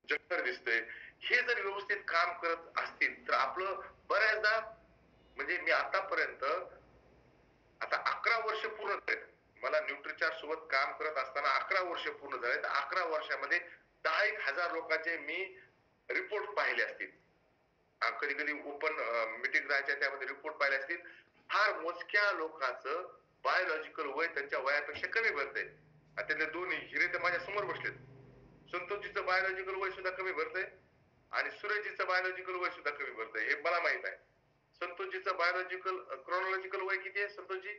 जठर दिसतंय, हे जर व्यवस्थित काम करत असतील तर आपलं बऱ्याचदा म्हणजे मी आतापर्यंत आता 11 वर्ष पूर्ण झालेत. मला न्यूट्रिचार्ट सोबत काम करत असताना 11 वर्ष पूर्ण झालेत. 11 वर्षामध्ये 10,000 लोकांचे मी रिपोर्ट पाहिले असतील. कधी-कधी ओपन मीटिंग राहायच्या त्यामध्ये रिपोर्ट पाहिले असतील. फार मोजक्या लोकांचं बायोलॉजिकल वय त्यांच्या वयापेक्षा कमी भरतंय. त्यातले 2 हिरे तर माझ्या समोर बसलेत. संतोषजीचं बायोलॉजिकल वय सुद्धा कमी भरतंय आणि सुरेशजीचं बायोलॉजिकल वय सुद्धा कमी भरतंय हे मला माहित आहे. संतोषजीचं बायोलॉजिकल क्रोनॉलॉजिकल वय किती आहे संतोषजी?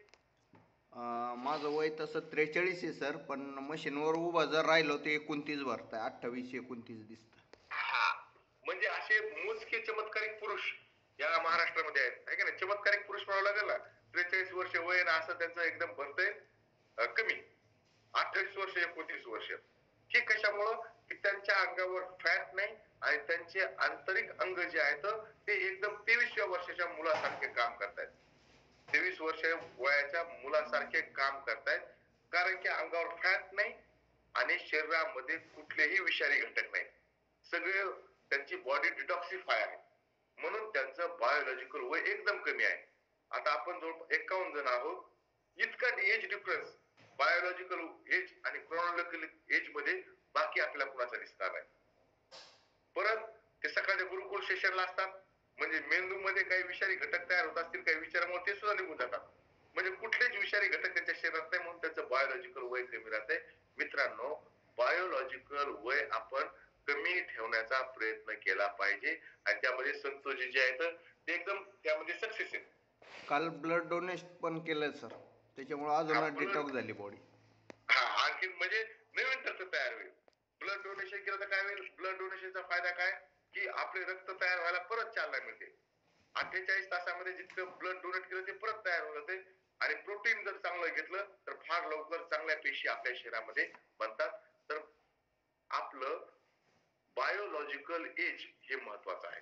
माझं वय तसं 43 आहे सर, पण मशीनवर उभं जर राहिलो ते 29 भरतंय, 28-29 दिसतं. हा, म्हणजे असे मोजके चमत्कारिक पुरुष या महाराष्ट्रामध्ये आहेत, आहे का नाही? चमत्कारिक पुरुष म्हणावं लागेल ना. 43 वर्ष वय ना असं त्यांचं एकदम भरतंय कमी. 28 वर्ष 29 वर्ष. हे कशामुळं की त्यांच्या अंगावर फॅट नाही आणि त्यांचे आंतरिक अंग जे आहेत ते एकदम 23व्या वर्षाच्या मुलासारखे काम करतायत. 23 वर्ष वयाच्या मुलासारखे काम करतायत, कारण की अंगावर फॅट नाही आणि शरीरामध्ये कुठलेही विषारी घटक नाही. सगळे त्यांची बॉडी डिटॉक्सिफाय आहे, म्हणून त्यांचं बायोलॉजिकल वय एकदम कमी आहे. आता आपण जवळ 51 जण आहोत. इतका एज डिफरन्स बायोलॉजिकल एज आणि क्रोनॉलॉजिकल एज मध्ये बाकी आपल्याला कुणाचा दिसणार नाही. परत ते सकाळच्या गुरुकुल सेशनला असतात, म्हणजे मेंदूमध्ये काही विषारी घटक तयार होत असतील काही विचारामुळे ते सुद्धा निघून जातात. म्हणजे कुठलेच विषारी घटक त्यांच्या शरीरात नाही, म्हणून त्यांचं बायोलॉजिकल वय कमी राहतंय. मित्रांनो, बायोलॉजिकल वय आपण कमी ठेवण्याचा प्रयत्न केला पाहिजे आणि त्यामध्ये संतोषजी जे आहेत ते एकदम त्यामध्ये सक्सेस आहेत. काल ब्लड डोनेट पण केलं सर, त्याच्यामुळे अजून डिटॉक्स झाली बॉडी. आणखी म्हणजे नवीन रक्त तयार होईल. ब्लड डोनेशन केलं तर काय होईल? ब्लड डोनेशनचा फायदा काय की आपले रक्त तयार व्हायला परत चालना मिळते. 48 तासामध्ये जितकं ब्लड डोनेट केलं ते परत तयार होत जाते आणि प्रोटीन जर चांगलं घेतलं तर फार लवकर चांगल्या पेशी आपल्या शरीरामध्ये बनतात. तर आपलं बायोलॉजिकल एज हे महत्वाचं आहे.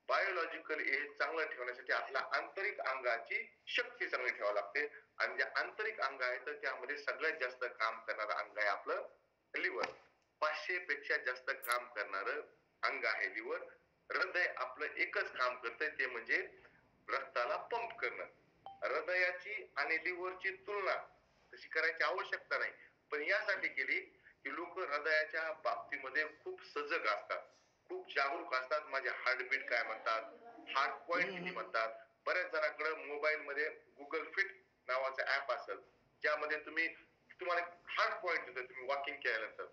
बायोलॉजिकल एज चांगलं ठेवण्यासाठी आपल्या आंतरिक अंगाची शक्ती चांगली ठेवावी लागते आणि जे आंतरिक अंग आहे तर त्यामध्ये सगळ्यात जास्त काम करणारं अंग आहे आपलं लिव्हर. 500 पेक्षा जास्त काम करणारं अंग आहे लिव्हर. हृदय आपलं एकच काम करतंय ते म्हणजे रक्ताला पंप करणं. हृदयाची आणि लिव्हरची तुलना तशी करायची आवश्यकता नाही, पण यासाठी केली की लोक हृदयाच्या बाबतीमध्ये खूप सजग असतात, खूप जागरूक असतात. माझे हार्टबीट काय म्हणतात, हार्ट पॉइंट किती म्हणतात. बऱ्याच जणांकडे मोबाईल मध्ये गुगल फिट नावाचं ऍप असेल, ज्यामध्ये तुम्हाला हार्ट पॉइंट देतो. तुम्ही वॉकिंग केल्यानंतर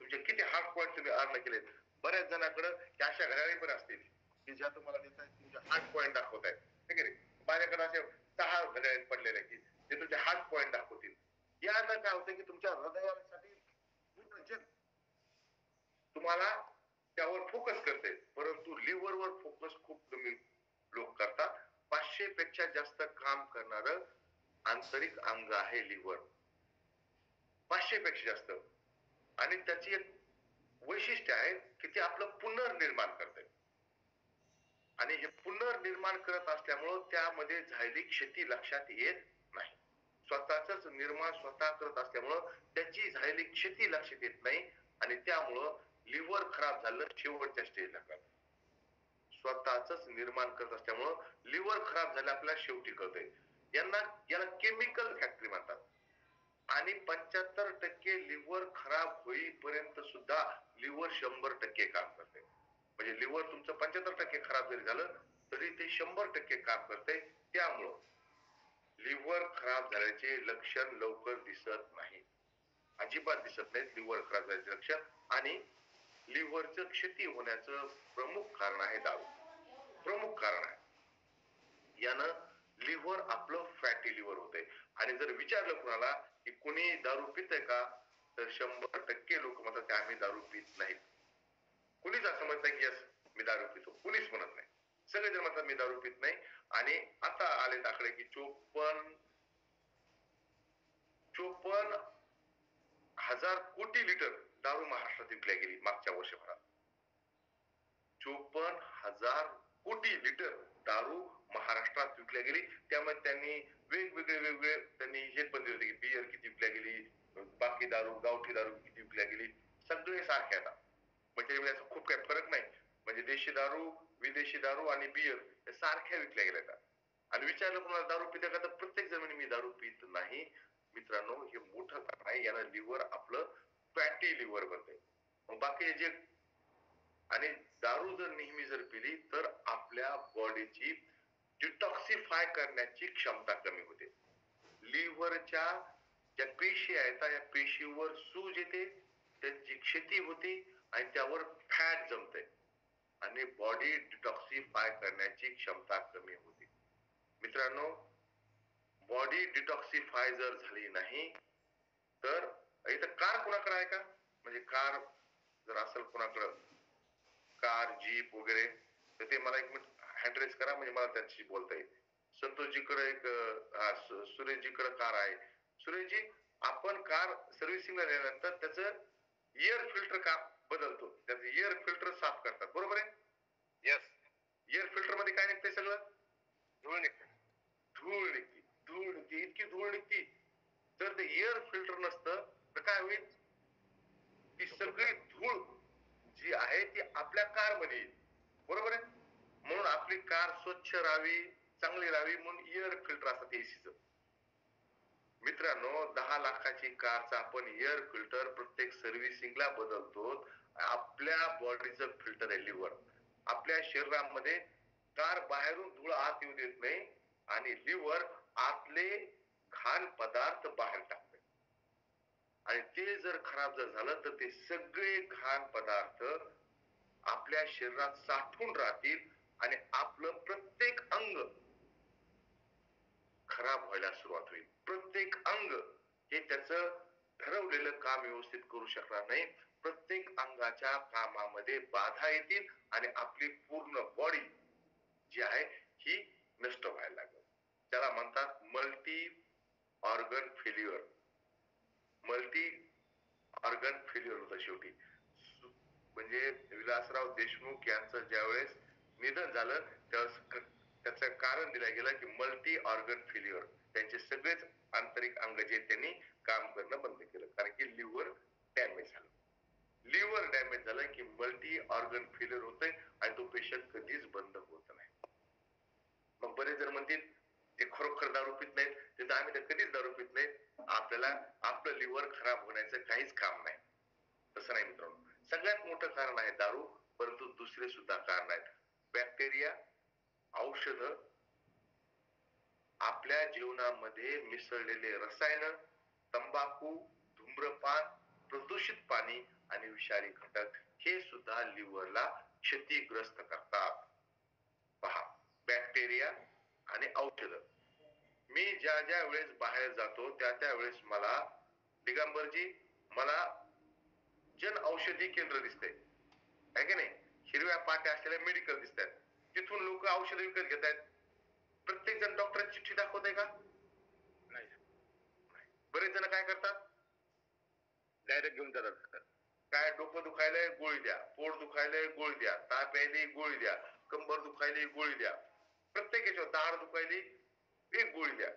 तुमचे किती हार्ट पॉइंट तुम्ही अर्न केलेत. बऱ्याच जणांकडे अशा घड्याळी पण असतील की ज्या तुम्हाला देतात तुमचे हार्ट पॉइंट दाखवत आहेत, ठीक आहे. माझ्याकडे असे 6 घड्याळे पडलेले की जे तुमचे हार्ट पॉइंट दाखवतील. यानं काय होतं की तुमच्या हृदयासाठी पूर्ण जग तुम्हाला त्यावर फोकस करते, परंतु लिव्हरवर फोकस खूप कमी लोक करतात. 500 पेक्षा जास्त काम करणार आंतरिक अंग आहे लिव्हर, 500 पेक्षा जास्त. आणि त्याची एक वैशिष्ट्य आहे की ते आपलं पुनर्निर्माण करते आणि हे पुनर्निर्माण करत असल्यामुळं त्यामध्ये झालेली क्षती लक्षात येत नाही. स्वतःच निर्माण स्वतः करत असल्यामुळं त्याची झालेली क्षती लक्षात येत नाही आणि त्यामुळं लिव्हर खराब झालं शेवटच्या स्टेजला कळतं. स्वतःच निर्माण करत असल्यामुळं लिव्हर खराब झालं आपल्याला शेवटी कळतंय. याला केमिकल फॅक्टरी म्हणतात आणि 75% लिव्हर खराब होईपर्यंत सुद्धा लिव्हर 100% काम करते. म्हणजे लिव्हर तुमचं 75% खराब जरी झालं तरी ते 100% काम करते. त्यामुळं लिव्हर खराब झाल्याचे लक्षण लवकर दिसत नाही, अजिबात दिसत नाहीत लिव्हर खराब झाल्याचे लक्षण. आणि लिव्हरचं क्षती होण्याचं प्रमुख कारण आहे दारू, प्रमुख कारण आहे. यानं लिव्हर आपलं फॅटी लिव्हर होतंय. आणि जर विचारलं कुणाला की कोणी दारू पितंय का, तर 100% लोक म्हणतात की आम्ही दारू पित नाहीत. कुणीच असं म्हणत नाही की यस मी दारू पितो, कुणीच म्हणत नाही. सगळेजण म्हणतात मी दारू पित नाही. आणि आता आले आकडे की 54,000 कोटी लिटर दारू महाराष्ट्रात विकल्या गेली मागच्या वर्षभरात. 54,000 कोटी लिटर दारू महाराष्ट्रात विकल्या गेली. त्यामुळे त्यांनी वेगवेगळे त्यांनी हे पण दिले की बियर किती विकल्या गेली, बाकी दारू गावठी दारू किती विकल्या गेली, सगळे सारखे आता. म्हणजे याचा खूप काही फरक नाही. म्हणजे देशी दारू, विदेशी दारू आणि बियर हे सारख्या विकल्या गेल्या. आणि विचारलं कोणाला दारू पिता का, तर प्रत्येक जण म्हणे मी दारू पित नाही. मित्रांनो, हे मोठं कारण आहे. यानं लिव्हर आपलं फॅटी लिव्हर बनते. मग बाकी जे, आणि दारू जर नेहमी जर पिली तर आपल्या बॉडीची डिटॉक्सिफाय करण्याची क्षमता कमी होते. लिव्हरच्या ज्या पेशी आहेत या पेशीवर सूज येते, त्यांची क्षती होते आणि त्यावर फॅट जमते आणि बॉडी डिटॉक्सिफाय करण्याची क्षमता कमी होते. मित्रांनो, बॉडी डिटॉक्सिफाय जर झाली नाही तर, इथं कार कुणाकडे आहे का? म्हणजे कार जर असेल कुणाकडं, कार जीप वगैरे, तर ते मला एक मिनिट हँड रेस करा, म्हणजे मला त्याच्याशी बोलता येईल. संतोषजीकडे एक, सुरेशजीकडे कार आहे. सुरेशजी, आपण कार सर्व्हिसिंगला नेल्यानंतर त्याचं एअर फिल्टर का बदलतो, त्याचं एअर फिल्टर साफ करतात, बरोबर आहे? यस. एअर फिल्टर मध्ये काय निघते? सगळं धूळ निघते. धूळ निघते. धूळ निघते, इतकी धूळ निघते. जर ते एअर फिल्टर नसतं तर काय होईल? ती सगळी धूळ जी आहे ती आपल्या कार मध्ये येईल, बरोबर आहे? म्हणून आपली कार स्वच्छ राहावी, चांगली राहावी म्हणून एअर फिल्टर असतात एसीचं. मित्रांनो, 10 लाखाची कारचा आपण एअर फिल्टर प्रत्येक सर्व्हिसिंगला बदलतो. आपल्या बॉडीचं फिल्टर आहे लिव्हर. आपल्या शरीरामध्ये कार बाहेरून धूळ आत येऊ देत नाही आणि लिव्हर आतले घाण पदार्थ बाहेर टाकते. आणि ते जर खराब जर झालं तर ते सगळे घाण पदार्थ आपल्या शरीरात साठून राहतील आणि आपलं प्रत्येक अंग खराब व्हायला सुरुवात होईल. प्रत्येक अंग हे त्याचं ठरवलेलं काम व्यवस्थित करू शकणार नाही. प्रत्येक अंगाच्या कामामध्ये बाधा येतील आणि आपली पूर्ण बॉडी जी आहे ही नष्ट व्हायला लागेल. त्याला म्हणतात multi organ failure. Multi organ failure होतं शेवटी. म्हणजे विलासराव देशमुख यांचं ज्यावेळेस निधन झालं त्यावेळेस त्याचं कारण दिलं गेलं की मल्टी ऑर्गन फेल्युअर. त्यांचे सगळेच आंतरिक अंग जे त्यांनी काम करणं बंद केलं, कारण की लिव्हर डॅमेज झालं. लिव्हर डॅमेज झालं की मल्टी ऑर्गन फेल्युअर होतंय आणि तो पेशंट कधीच बंद होत नाही. मग बरेच जण म्हणतील ते खरोखर दारू पित नाहीत, ते तर आम्ही तर कधीच दारू पित नाहीत, आपल्याला आपलं लिव्हर खराब होण्याचं काहीच काम नाही. तसं नाही मित्रांनो. सगळ्यात मोठं कारण आहे दारू, परंतु दुसरे सुद्धा कारण आहेत. बॅक्टेरिया, औषध, आपल्या जीवनामध्ये मिसळलेले रसायन, तंबाखू, धूम्रपान, प्रदूषित पाणी आणि विषारी घटक हे सुद्धा लिव्हरला क्षतिग्रस्त करतात. पहा, बॅक्टेरिया आणि औषध. मी ज्या ज्या वेळेस बाहेर जातो त्या वेळेस मला, दिगंबरजी, मला जन औषधी केंद्र दिसते, आहे की नाही? हिरव्या पाट्या असलेल्या मेडिकल दिसतात, तिथून लोक औषध विकत घेत आहेत. प्रत्येक जण डॉक्टरची चिठ्ठी दाखवत आहे का? नाही. बरेच जण काय करतात? डायरेक्ट घेऊन जातात. काय डोकं दुखायलंय गोळी द्या, पोट दुखायलंय गोळी द्या, ताप यायली गोळी द्या, कंबर दुखायली गोळी द्या, प्रत्येक याच्यावर दाढ दुखायली एक गोळी द्या,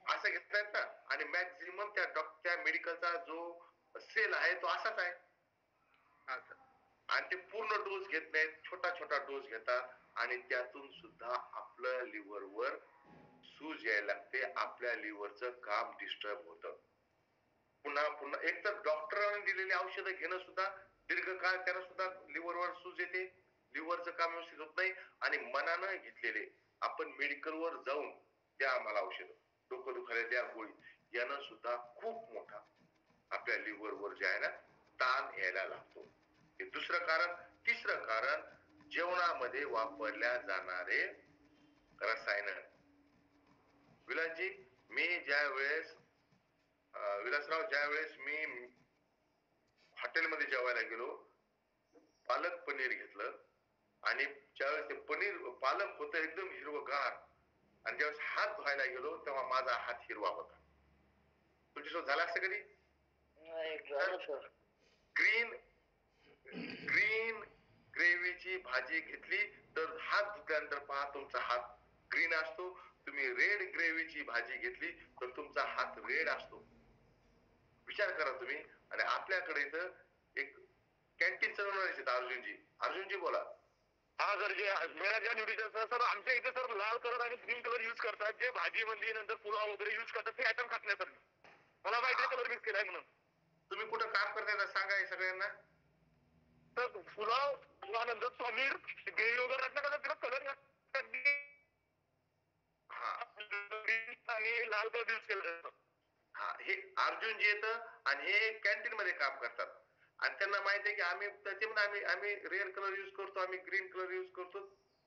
असं घेतायत ना. आणि मॅक्झिमम त्या मेडिकलचा जो सेल आहे तो असाच आहे. आणि ते पूर्ण डोस घेत नाहीत, छोटा छोटा डोस घेतात आणि त्यातून सुद्धा आपलं लिव्हरवर सूज यायला लागते, आपल्या लिव्हरचं काम डिस्टर्ब होतं. पुन्हा पुन्हा एक तर डॉक्टरांनी दिलेली औषधं घेणं सुद्धा दीर्घकाळ, त्यानं सुद्धा लिव्हरवर सूज येते, लिव्हरचं काम व्यवस्थित होत नाही. आणि मनानं घेतलेले, आपण मेडिकलवर जाऊन द्या आम्हाला औषध, डोकं दुखायला द्या गोळी, यानं सुद्धा खूप मोठा आपल्या लिव्हरवर जे आहे ना ताण यायला लागतो. हे दुसरं कारण. तिसरं कारण, जेवणामध्ये वापरल्या जाणारे रसायन. विलासजी, मी ज्या वेळेस विलासराव, ज्या वेळेस मी हॉटेलमध्ये जेवायला गेलो, पालक पनीर घेतलं आणि ज्यावेळेस ते पनीर पालक होतं एकदम हिरवगार, आणि ज्यावेळेस हात धुवायला गेलो तेव्हा माझा हात हिरवा होता. तुमच्यासोबत झाला असं कधी? ग्रीन ग्रीन ग्रेव्हीची भाजी घेतली तर हात धुतल्यानंतर पहा तुमचा हात ग्रीन असतो. तुम्ही रेड ग्रेव्हीची भाजी घेतली तर तुमचा हात रेड असतो. विचार करा तुम्ही. आणि आपल्याकडे इथं एक कॅन्टीन चालवणारे आहेत अर्जुनजी बोला. हा सर, जे मेरा ज्या न्यूट्रिशन सर आमच्या इथे सर लाल कलर आणि ग्रीन कलर युज करतात, जे भाजीमध्ये नंतर पुलाव वगैरे युज करतात ते आयटम खात नाही सर. मला माहिती कलर मिक्स केलाय म्हणून. तुम्ही कुठं काम करताय का सांगा हे सगळ्यांना. तर पुलाव नंतर पनीर ग्रेव्ही वगैरे टाकलं का तिला कलर हा आणि लाल कलर युज केलं. हा हे अर्जुनजी येतं आणि हे कॅन्टीन मध्ये काम करतात आणि त्यांना माहिती आहे की आम्ही त्याचे पण आम्ही रेड कलर युज करतो, आम्ही ग्रीन कलर युज करतो.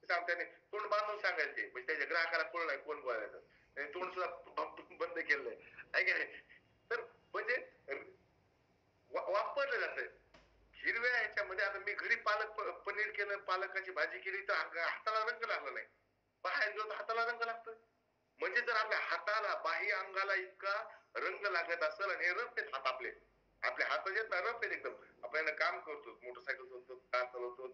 त्याने तोंड बांधून सांगायचे म्हणजे त्याच्या ग्राहकाला कळलं नाही कोण बोलायचं. तोंड सुद्धा बंद केलंय आहे की नाही. तर म्हणजे वापरलं जातं हिरव्या ह्याच्यामध्ये. आता मी घरी पालक पनीर केलं, पालकाची भाजी केली तर हाताला रंग लागला नाही. बाहेर गेलो तर हाताला रंग लागतो. म्हणजे जर आपल्या हाताला बाह्य अंगाला इतका रंग लागत असेल आणि हे रफ आहेत हात आपल्या हात येत ना रफ आहेत एकदम. आपण काम करतो, मोटरसायकल चालवतो, कार चालवतो,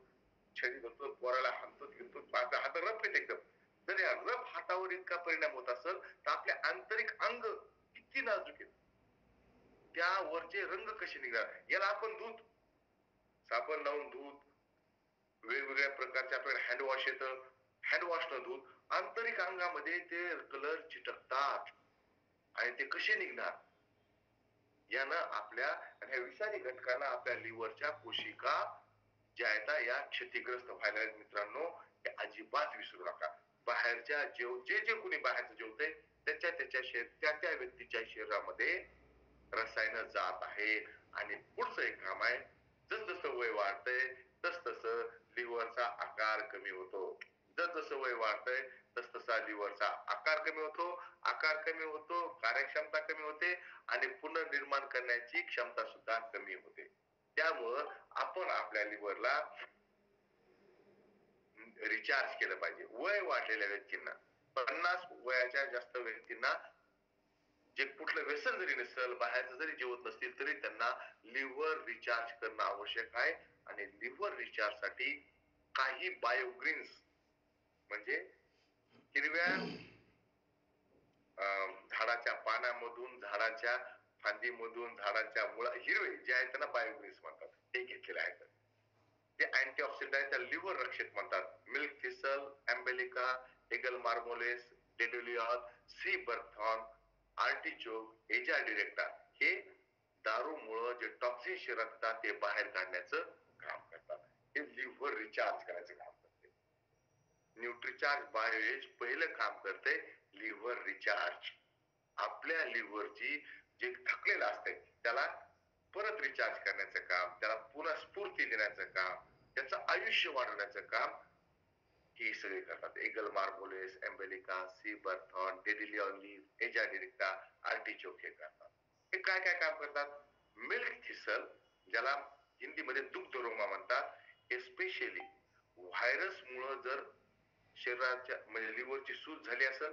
छडी धरतो, पोराला हाणतो फिरतो, आपल्या हात रफ आहेत एकदम. जर या रफ हातावर इतका परिणाम होत असेल तर आपल्या आंतरिक अंग किती नाजूक आहेत, त्यावरचे रंग कसे निघणार. याला आपण दूध साबण लावून दूध, वेगवेगळ्या प्रकारचे आपल्याला हँडवॉश येतं, हँडवॉश न दूध आंतरिक अंगामध्ये ते कलर चिटकतात आणि ते कसे निघणार. यानं आपल्या ह्या विषारी घटकांना आपल्या लिव्हरच्या कोशिका ज्या आहेत या क्षतिग्रस्त व्हायला आहेत. मित्रांनो हे अजिबात विसरू नका. बाहेरच्या जे कोणी बाहेरचं जेवतंय त्या व्यक्तीच्या शरीरामध्ये रसायन जात आहे. आणि पुढचं एक काम आहे, जसं वय वाढतंय तसं लिव्हरचा आकार कमी होतो. जसं वय वाढतंय तसा लिव्हरचा आकार कमी होतो, कार्यक्षमता कमी होते आणि पुनर्निर्माण करण्याची क्षमता सुद्धा कमी होते. त्यामुळं आपण आपल्या लिव्हरला रिचार्ज केलं पाहिजे. वय वाढलेल्या व्यक्तींना, 50 वयाच्या जास्त व्यक्तींना जे कुठलं व्यसन जरी नसेल, बाहेरचं जरी जेवत नसतील तरी त्यांना लिव्हर रिचार्ज करणं आवश्यक आहे. आणि लिव्हर रिचार्ज साठी काही बायोग्रीन्स म्हणजे हिरव्या झाडाच्या पानामधून, झाडाच्या फांदीमधून, झाडाच्या मुळा हिरवे जे आहेत त्यांना बायोग्रीन्स म्हणतात, ते घेतलेले आहेत. ते अँटीऑक्सिडंट आहे, त्या लिव्हर रक्षक म्हणतात. Milk thistle, emblica, aegle marmelos, डेडोलिऑल, सी बर्थॉन, आर्टिचोक, एजा डिरेक्टा हे दारूमुळं जे टॉक्सिन शरीरात येतात ते बाहेर काढण्याचं काम करतात. हे लिव्हर रिचार्ज करायचं काम करते. न्यूट्रिचार्ज बायोएज पहिलं काम करते लिव्हर रिचार्ज. आपल्या लिव्हरची जे थकलेलं असते त्याला परत रिचार्ज करण्याचं काम, त्याला पुन्हा स्फूर्ती देण्याचं काम, त्याचं आयुष्य वाढवण्याचं काम हे सगळे करतात. एगल मार्मोलेस, एम्बेलिका, सी बर्थॉन, डेडिलिऑन लीफ, एजा डिरेक्टा, आर्टिचोक हे करतात. हे काय काम करतात. मिल्क थिसल ज्याला हिंदीमध्ये दुग्धरोमा म्हणतात, हे स्पेशली व्हायरस मुळे जर शरीराच्या म्हणजे लिव्हरची सूज झाली असेल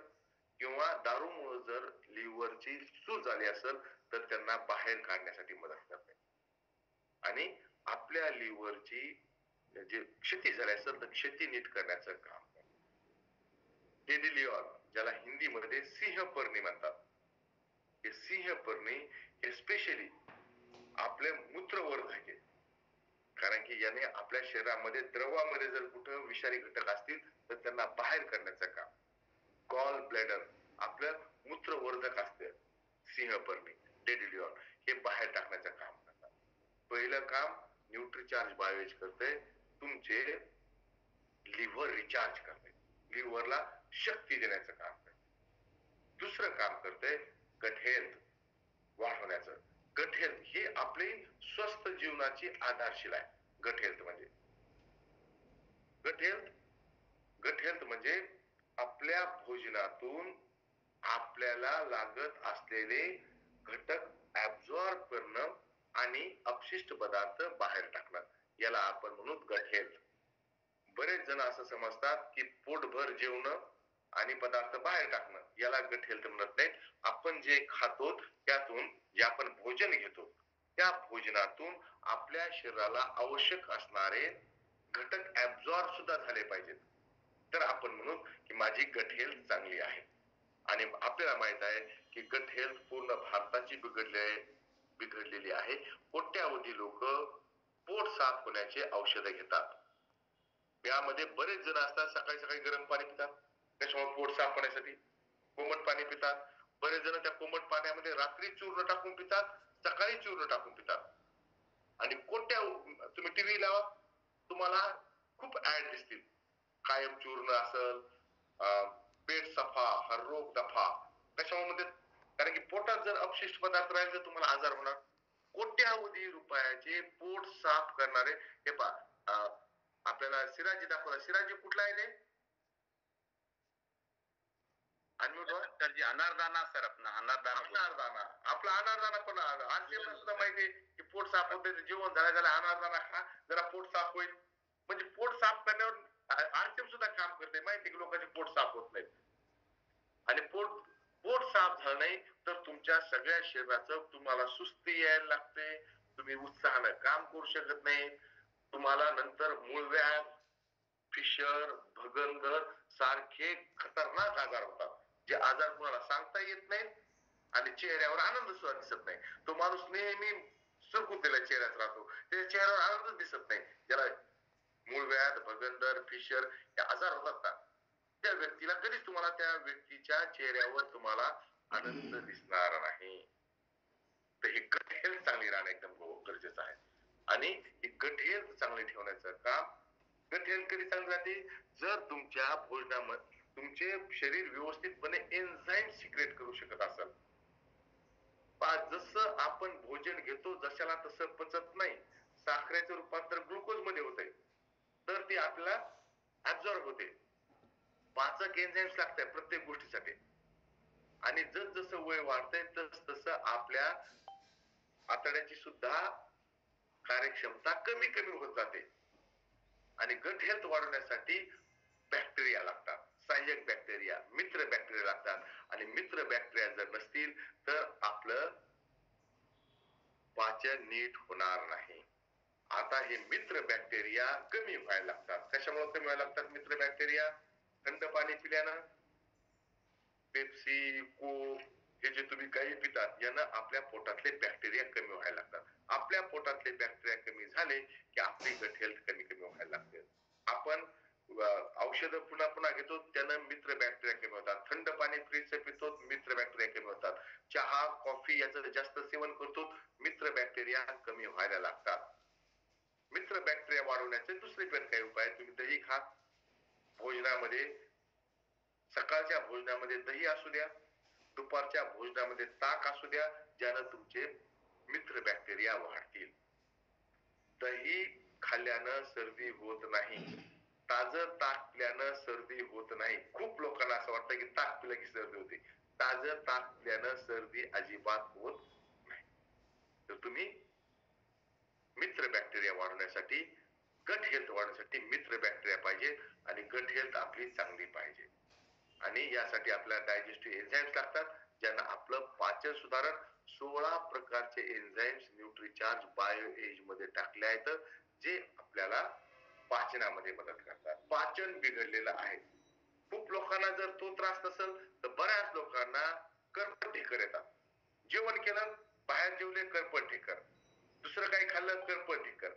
किंवा दारूमुळे जर लिव्हरची सूज झाली असेल तर त्यांना बाहेर काढण्यासाठी मदत करते. आणि आपल्या लिव्हरची जे क्षती झाली असेल तर क्षती नीट करण्याचं काम करते. डेडिलिऑन ज्याला हिंदीमध्ये सिंहपर्णी म्हणतात, हे सिंहपर्णी हे स्पेशली आपले मूत्रवर्धक आहे. कारण की याने आपल्या शरीरामध्ये द्रवामध्ये जर कुठं विषारी घटक असतील तर त्यांना बाहेर करण्याचं काम. गॉल ब्लॅडर आपलं मूत्रवर्धक असते, सिंहपर्णी डेडिलिऑन हे बाहेर टाकण्याचं काम करतात. पहिलं काम न्यूट्रिचार्ज बायोएज करते, तुमचे लिव्हर रिचार्ज करते, लिव्हरला शक्ती देण्याचं काम करते. दुसरं काम करते गट हेल्थ वाढवण्याचं. गट हेल्थ ही आपली स्वस्थ जीवनाची आधारशिला आहे. गट हेल्थ म्हणजे आपल्या भोजनातून आपल्याला लागत असलेले घटक ऍब्सॉर्ब करणं आणि अपशिष्ट पदार्थ बाहेर टाकणं, याला आपण म्हणू गट हेल्थ. बरेच जण असं समजतात की पोटभर जेवणं आणि पदार्थ बाहेर टाकणं याला गट हेल्थ म्हणत नाहीत. आपण जे खातो त्यातून जे आपण भोजन घेतो त्या भोजनातून आपल्या शरीराला आवश्यक असणारे घटक ऍब्सॉर्ब सुद्धा झाले पाहिजेत, तर आपण म्हणू की माझी गट हेल्थ चांगली आहे. आणि आपल्याला माहित आहे की गट हेल्थ पूर्ण भारताची बिघडलेली आहे. कोट्यावधी लोक पोट साफ होण्याचे औषधं घेतात. यामध्ये बरेच जण असतात सकाळी सकाळी गरम पाणी पितात त्याच्यामुळे पोट साफ होण्यासाठी, कोमट पाणी पितात. बरेच जण त्या कोमट पाण्यामध्ये रात्री चूर्ण टाकून पितात, सकाळी चूर्ण टाकून पितात. आणि कोणत्या तुम्ही टीव्ही लावा तुम्हाला खूप ऍड दिसतील. कायम चूर्ण असल, पेट सफा, हर रोग दफा. त्याच्यामध्ये कारण की पोटात जर अपशिष्ट पदार्थ राहील तर तुम्हाला आजार होणार. कोट्यावधी रुपयाचे पोट साफ करणारे हे पहा, आपल्याला सिराजी दाखवला. सिराजी कुठला आहे ते? अनम्यूट व्हा. सर जी अनारदाना सर अपना अनारदाना अनारदाना. आपला अनारदाना पण आरसीएमला सुद्धा माहिती आहे की पोट साफ होते. जेवण झाल्या अनारदाना खा, जरा पोट साफ होईल. म्हणजे पोट साफ करण्यावर आरसीएम सुद्धा काम करते. माहिती की लोकांचे पोट साफ होत नाही. आणि पोट साफ झालं नाही तर तुमच्या सगळ्या शरीराचं तुम्हाला सुस्ती यायला लागते, तुम्ही उत्साहानं काम करू शकत नाही, तुम्हाला नंतर मूळव्याध, फिशर, भगंदर सारखे खतरनाक आजार होतात. जे आजार कुणाला सांगता येत नाहीत आणि चेहऱ्यावर आनंद सुद्धा दिसत नाही. तो माणूस नेहमी सुरकुतलेला चेहऱ्यात राहतो, त्याच्या चेहऱ्यावर आनंद दिसत नाही. ज्याला मूळव्याध, भगंदर, फिशर हे आजार होतात ना, त्या व्यक्तीला कधीच तुम्हाला त्या व्यक्तीच्या चेहऱ्यावर तुम्हाला आनंद दिसणार नाही. तर ही गट हेल्थ चांगली राहणं एकदम गरजेचं आहे. आणि ही गट हेल्थ चांगली ठेवण्याचं काम, गट हेल्थ कधी चांगली राहते जर तुमच्या भोजनामध्ये तुमचे शरीर व्यवस्थितपणे एन्झाईम सिक्रेट करू शकत असेल. जसं आपण भोजन घेतो जशाला तसं पचत नाही, साखरेचं रूपांतर ग्लुकोज मध्ये होतंय, तर ती आपल्याला ऍब्झॉर्ब होते. पाचक एन्झाईम्स लागतात प्रत्येक गोष्टीसाठी. आणि जसं वय वाढतंय तसं आपल्या आतड्याची सुद्धा कार्यक्षमता कमी कमी होत जाते. आणि गट हेल्थ वाढवण्यासाठी बॅक्टेरिया लागतात, सहाय्यक बॅक्टेरिया, मित्र बॅक्टेरिया लागतात. आणि मित्र बॅक्टेरिया जर नसतील तर आपलं पाचन नीट होणार नाही. आता हे मित्र बॅक्टेरिया कमी व्हायला लागतात. कशामुळे कमी व्हायला लागतात मित्र बॅक्टेरिया? थंड पाणी पिल्यानं, पेप्सी, कोक हे जे तुम्ही काही पितात यानं आपल्या पोटातले बॅक्टेरिया कमी व्हायला लागतात. आपल्या पोटातले बॅक्टेरिया कमी झाले की आपली गट हेल्थ कमी कमी व्हायला लागते. आपण औषधं पुन्हा पुन्हा घेतो त्यानं मित्र बॅक्टेरिया कमी होतात. थंड पाणी फ्रीजचं पितो, मित्र बॅक्टेरिया कमी होतात. चहा, कॉफी याचं जास्त सेवन करतो, मित्र बॅक्टेरिया कमी व्हायला लागतात. मित्र बॅक्टेरिया वाढवण्याचे दुसरे पण काही उपाय. तुम्ही दही खा, भोजनामध्ये सकाळच्या भोजनामध्ये दही असू द्या, दुपारच्या भोजनामध्ये ताक असू द्या, ज्यानं तुमचे मित्र बॅक्टेरिया वाढतील. दही खाल्ल्यानं सर्दी होत नाही, ताजं ताक पिल्यानं सर्दी होत नाही. खूप लोकांना असं वाटतं की ताक पिलं की सर्दी होते. ताजं ताक पिल्यानं सर्दी अजिबात होत नाही. तर तुम्ही मित्र बॅक्टेरिया वाढवण्यासाठी, गट हेल्थ वाढवण्यासाठी मित्र बॅक्टेरिया पाहिजे आणि गट हेल्थ आपली चांगली पाहिजे. आणि यासाठी आपल्याला डायजेस्टिव्ह एन्झाईम्स लागतात, ज्यांना आपलं पाचन सुधारण. 16 प्रकारचे एन्झाईम्स न्यूट्रीचार्ज बायो एज मध्ये टाकले आहेत, जे आपल्याला पाचनामध्ये मदत करतात. पाचन बिघडलेलं आहे. खूप लोकांना जर तो त्रास नसेल तर बऱ्याच लोकांना करपट ढेकर येतात. जेवण केलं, बाहेर जेवले, करपट ढेकर. दुसरं काही खाल्लं, करपट ढेकर.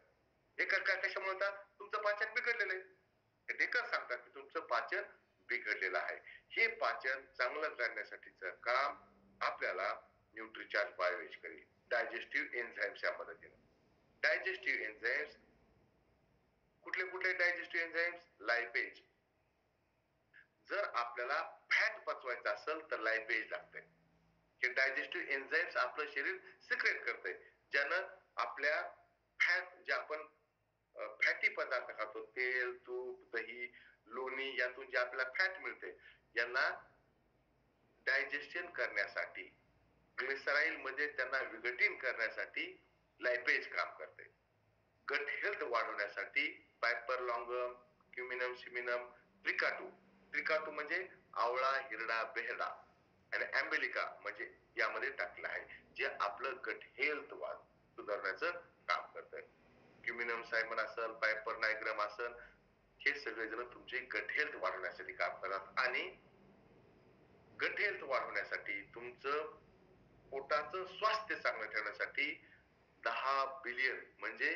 ढेकर काय कशामुळे होतात? तुमचं पाचन बिघडलेलं आहे. ढेकर सांगतात की तुमचं पाचन बिघडलेलं आहे. हे पाचन चांगलं करण्यासाठीचं काम आपल्याला न्यूट्रीचार्ज बायोएज करेल. डायजेस्टिव्ह एन्झाईम्स या मदतीने. डायजेस्टिव्ह एन्झाईम्स कुठले कुठले डायजेस्टिव्ह एन्झाईम्स? लायपेज. जर आपल्याला फॅट पचवायचं असेल तर लायपेज लागते. हे डायजेस्टिव्ह एन्झाईम्स आपलं शरीर सिक्रेट करते, ज्यानं आपल्या फॅट, जे आपण फॅटी पदार्थ खातो, तेल, तूप, दही, लोणी, यातून जे आपल्याला फॅट मिळते, यांना डायजेशन करण्यासाठी, ग्लिसराइल मध्ये त्यांना विघटित करण्यासाठी लायपेज काम करते. गट हेल्थ वाढवण्यासाठी पायपरलॉंगम, क्युमिनम सिमिनम, ट्रिकाटू. ट्रिकाटू म्हणजे आवळा, हिरडा, बेहडा आणि अँबेलिका म्हणजे यामध्ये टाकलं आहे, जे आपलं गट हेल्थ सुधारण्याचं काम करतंय. क्युमिनम सायमन असेल, पायपर नायग्रम असेल, हे सगळेजण तुमचे गट हेल्थ वाढवण्यासाठी काम करतात. आणि गट हेल्थ वाढवण्यासाठी, तुमचं पोटाचं स्वास्थ्य चांगलं ठेवण्यासाठी 10 बिलियन म्हणजे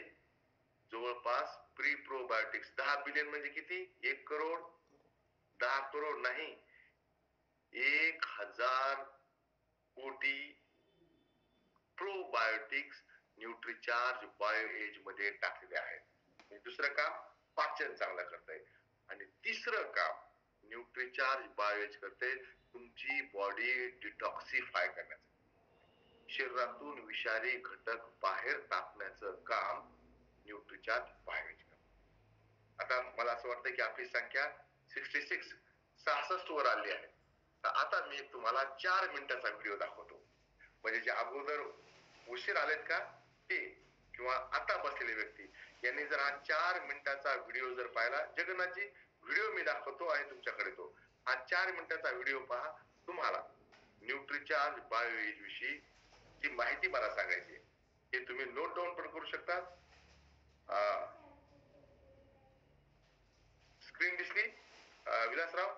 जवळपास प्री प्रोबायोटिक्स 10 बिलियन म्हणजे किती? 1 करोड, 10 करोड नाही, 1000 कोटी प्रोबायोटिक्स न्यूट्रीचार्ज बायो एज मध्ये टाकलेले आहेत. आणि दुसरं काम पाचन चांगलं करतंय आणि तिसरं काम न्यूट्रीचार्ज बायो एज करते तुमची बॉडी डिटॉक्सिफाय करण्याचं, शरीरातून विषारी घटक बाहेर टाकण्याचं काम न्यूट्रीचार्ज बायो एज करते. आता मला असं वाटतं की आपली संख्या 66 वर आली आहे. तर आता मी तुम्हाला 4 मिनिटाचा व्हिडिओ दाखवतो. म्हणजे जे अगोदर उशीर आलेत का ते, किंवा आता बसलेले व्यक्ती यांनी जर हा 4 मिनिटाचा व्हिडिओ जर पाहिला, जगन्नाथजी व्हिडिओ मी दाखवतो आणि तुमच्याकडे तो हा 4 मिनिटाचा व्हिडिओ पहा. तुम्हाला न्यूट्रीचार्ज बायो एज विषयी ची माहिती मला सांगायची आहे. हे तुम्ही नोट डाऊन पण करू शकता. स्क्रीन दिसली विलासराव?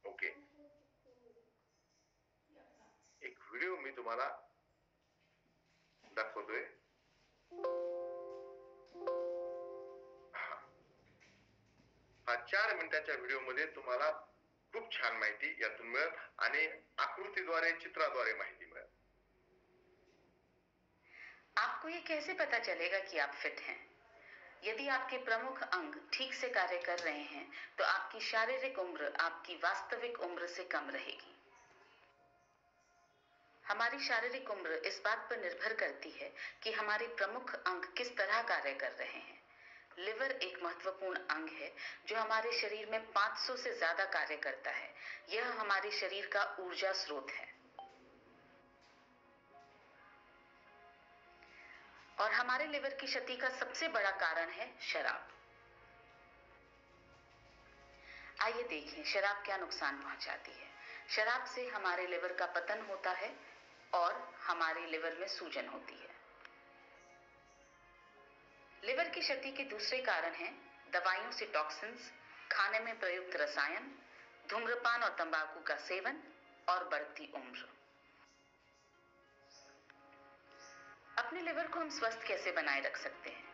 ओके. एक व्हिडिओ मी तुम्हाला दाखवतोय. हा 4 मिनिटाच्या व्हिडिओ मध्ये तुम्हाला खूप छान माहिती यातून मिळेल आणि आकृतीद्वारे, चित्राद्वारे माहिती मिळेल. आपको ये कैसे पता चलेगा कि आप फिट हैं? यदि आपके प्रमुख अंग ठीक से कार्य कर रहे हैं तो आपकी शारीरिक उम्र आपकी वास्तविक उम्र से कम रहेगी। हमारी शारीरिक उम्र इस बात पर निर्भर करती है कि हमारे प्रमुख अंग किस तरह कार्य कर रहे हैं। लिवर एक महत्वपूर्ण अंग है जो हमारे शरीर में 500 से ज्यादा कार्य करता है। यह हमारे शरीर का ऊर्जा स्रोत है और हमारे लिवर की क्षति का सबसे बड़ा कारण है शराब। आइए देखें शराब क्या नुकसान पहुंचाती है। शराब से हमारे लिवर का पतन होता है और हमारे लिवर में सूजन होती है। लिवर की क्षति के दूसरे कारण हैं दवाइयों से टॉक्सिन्स, खाने में प्रयुक्त रसायन, धूम्रपान और तंबाकू का सेवन और बढ़ती उम्र। अपने लिवर को हम स्वस्थ कैसे बनाए रख सकते हैं?